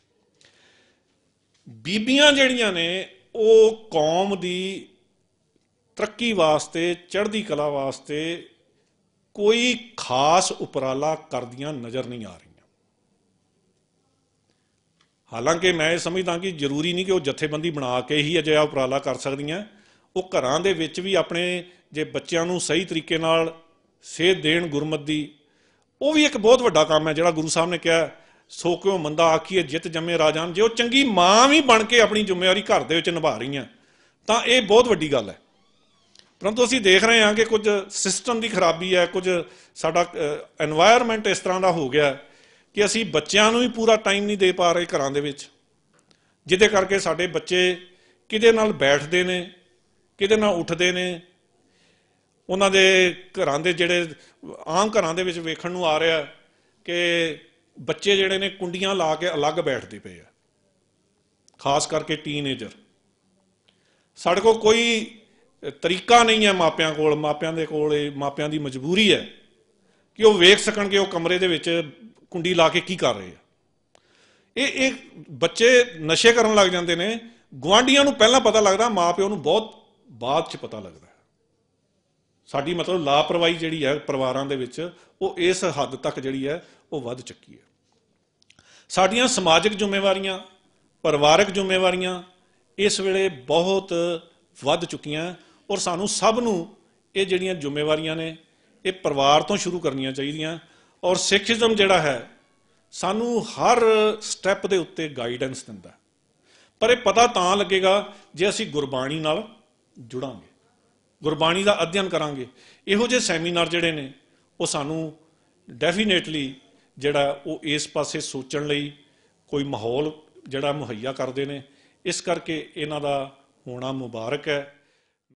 ਬੀਬੀਆਂ ਜਿਹੜੀਆਂ ਨੇ ਉਹ ਕੌਮ ਦੀ ਤਰੱਕੀ ਵਾਸਤੇ, ਚੜ੍ਹਦੀ ਕਲਾ ਵਾਸਤੇ ਕੋਈ ਖਾਸ ਉਪਰਾਲਾ ਕਰਦੀਆਂ ਨਜ਼ਰ ਨਹੀਂ ਆ ਰਹੀਆਂ। ਹਾਲਾਂਕਿ ਮੈਂ ਇਹ ਸਮਝਦਾ ਕਿ ਜ਼ਰੂਰੀ ਨਹੀਂ ਕਿ ਉਹ ਜਥੇਬੰਦੀ ਬਣਾ ਕੇ ਹੀ ਅਜਿਹਾ ਉਪਰਾਲਾ ਕਰ ਸਕਦੀਆਂ, ਉਹ ਘਰਾਂ ਦੇ ਵਿੱਚ ਵੀ ਆਪਣੇ ਜੇ ਬੱਚਿਆਂ ਨੂੰ ਸਹੀ ਤਰੀਕੇ ਨਾਲ ਸੇਧ ਦੇਣ ਗੁਰਮਤ ਦੀ, ਉਹ ਵੀ ਇੱਕ ਬਹੁਤ ਵੱਡਾ ਕੰਮ ਹੈ। ਜਿਹੜਾ ਗੁਰੂ ਸਾਹਿਬ ਨੇ ਕਿਹਾ ਸੋ ਕਿਉ ਮੰਦਾ ਆਖੀਏ ਜਿੱਤ ਜੰਮੇ ਰਾਜਾਨ, ਜੇ ਉਹ ਚੰਗੀ ਮਾਂ ਵੀ ਬਣ ਕੇ ਆਪਣੀ ਜ਼ਿੰਮੇਵਾਰੀ ਘਰ ਦੇ ਵਿੱਚ ਨਿਭਾ ਰਹੀਆਂ ਤਾਂ ਇਹ ਬਹੁਤ ਵੱਡੀ ਗੱਲ ਹੈ। ਪਰੰਤੂ ਅਸੀਂ ਦੇਖ ਰਹੇ ਹਾਂ ਕਿ ਕੁਝ ਸਿਸਟਮ ਦੀ ਖਰਾਬੀ ਹੈ, ਕੁਝ ਸਾਡਾ ਐਨਵਾਇਰਨਮੈਂਟ ਇਸ ਤਰ੍ਹਾਂ ਦਾ ਹੋ ਗਿਆ ਕਿ ਅਸੀਂ ਬੱਚਿਆਂ ਨੂੰ ਵੀ ਪੂਰਾ ਟਾਈਮ ਨਹੀਂ ਦੇ ਪਾ ਰਹੇ ਘਰਾਂ ਦੇ ਵਿੱਚ, ਜਿਹਦੇ ਕਰਕੇ ਸਾਡੇ ਬੱਚੇ ਕਿਹਦੇ ਨਾਲ ਬੈਠਦੇ ਨੇ, ਕਿਹਦੇ ਨਾਲ ਉੱਠਦੇ ਨੇ। ਉਹਨਾਂ ਦੇ ਘਰਾਂ ਦੇ ਜਿਹੜੇ ਆਮ ਘਰਾਂ ਦੇ ਵਿੱਚ ਵੇਖਣ ਨੂੰ ਆ ਰਿਹਾ ਕਿ ਬੱਚੇ ਜਿਹੜੇ ਨੇ ਕੁੰਡੀਆਂ ਲਾ ਕੇ ਅਲੱਗ ਬੈਠਦੇ ਪਏ ਆ, ਖਾਸ ਕਰਕੇ ਟੀਨਏਜਰ। ਸਾਡੇ ਕੋਲ ਕੋਈ ਤਰੀਕਾ ਨਹੀਂ ਹੈ ਮਾਪਿਆਂ ਕੋਲ, ਮਾਪਿਆਂ ਦੀ ਮਜਬੂਰੀ ਹੈ ਕਿ ਉਹ ਵੇਖ ਸਕਣ ਕਿ ਉਹ ਕਮਰੇ ਦੇ ਵਿੱਚ ਕੁੰਡੀ ਲਾ ਕੇ ਕੀ ਕਰ ਰਹੇ ਆ। ਇਹ ਬੱਚੇ ਨਸ਼ੇ ਕਰਨ ਲੱਗ ਜਾਂਦੇ ਨੇ, ਗੁਆਂਢੀਆਂ ਨੂੰ ਪਹਿਲਾਂ ਪਤਾ ਲੱਗਦਾ, ਮਾਂ ਪਿਓ ਨੂੰ ਬਹੁਤ ਬਾਅਦ 'ਚ ਪਤਾ ਲੱਗਦਾ। ਸਾਡੀ ਮਤਲਬ ਲਾਪਰਵਾਹੀ ਜਿਹੜੀ ਹੈ ਪਰਿਵਾਰਾਂ ਦੇ ਵਿੱਚ, ਉਹ ਇਸ ਹੱਦ ਤੱਕ ਜਿਹੜੀ ਹੈ ਉਹ ਵੱਧ ਚੁੱਕੀ ਹੈ। ਸਾਡੀਆਂ ਸਮਾਜਿਕ ਜ਼ਿੰਮੇਵਾਰੀਆਂ, ਪਰਿਵਾਰਕ ਜ਼ਿੰਮੇਵਾਰੀਆਂ ਇਸ ਵੇਲੇ ਬਹੁਤ ਵੱਧ ਚੁੱਕੀਆਂ, ਔਰ ਸਾਨੂੰ ਸਭ ਨੂੰ ਇਹ ਜਿਹੜੀਆਂ ਜ਼ਿੰਮੇਵਾਰੀਆਂ ਨੇ ਇਹ ਪਰਿਵਾਰ ਤੋਂ ਸ਼ੁਰੂ ਕਰਨੀਆਂ ਚਾਹੀਦੀਆਂ। ਔਰ ਸਿੱਖੀਜ਼ਮ ਜਿਹੜਾ ਹੈ ਸਾਨੂੰ ਹਰ ਸਟੈਪ ਦੇ ਉੱਤੇ ਗਾਈਡੈਂਸ ਦਿੰਦਾ, ਪਰ ਇਹ ਪਤਾ ਤਾਂ ਲੱਗੇਗਾ ਜੇ ਅਸੀਂ ਗੁਰਬਾਣੀ ਨਾਲ ਜੁੜਾਂਗੇ, ਗੁਰਬਾਣੀ ਦਾ ਅਧਿਐਨ ਕਰਾਂਗੇ। ਇਹੋ ਜਿਹੇ ਸੈਮੀਨਾਰ ਜਿਹੜੇ ਨੇ ਉਹ ਸਾਨੂੰ ਡੈਫੀਨੇਟਲੀ ਜਿਹੜਾ ਉਹ ਇਸ ਪਾਸੇ ਸੋਚਣ ਲਈ ਕੋਈ ਮਾਹੌਲ ਜਿਹੜਾ ਮੁਹੱਈਆ ਕਰਦੇ ਨੇ। ਇਸ ਕਰਕੇ ਇਹਨਾਂ ਦਾ ਹੋਣਾ ਮੁਬਾਰਕ ਹੈ।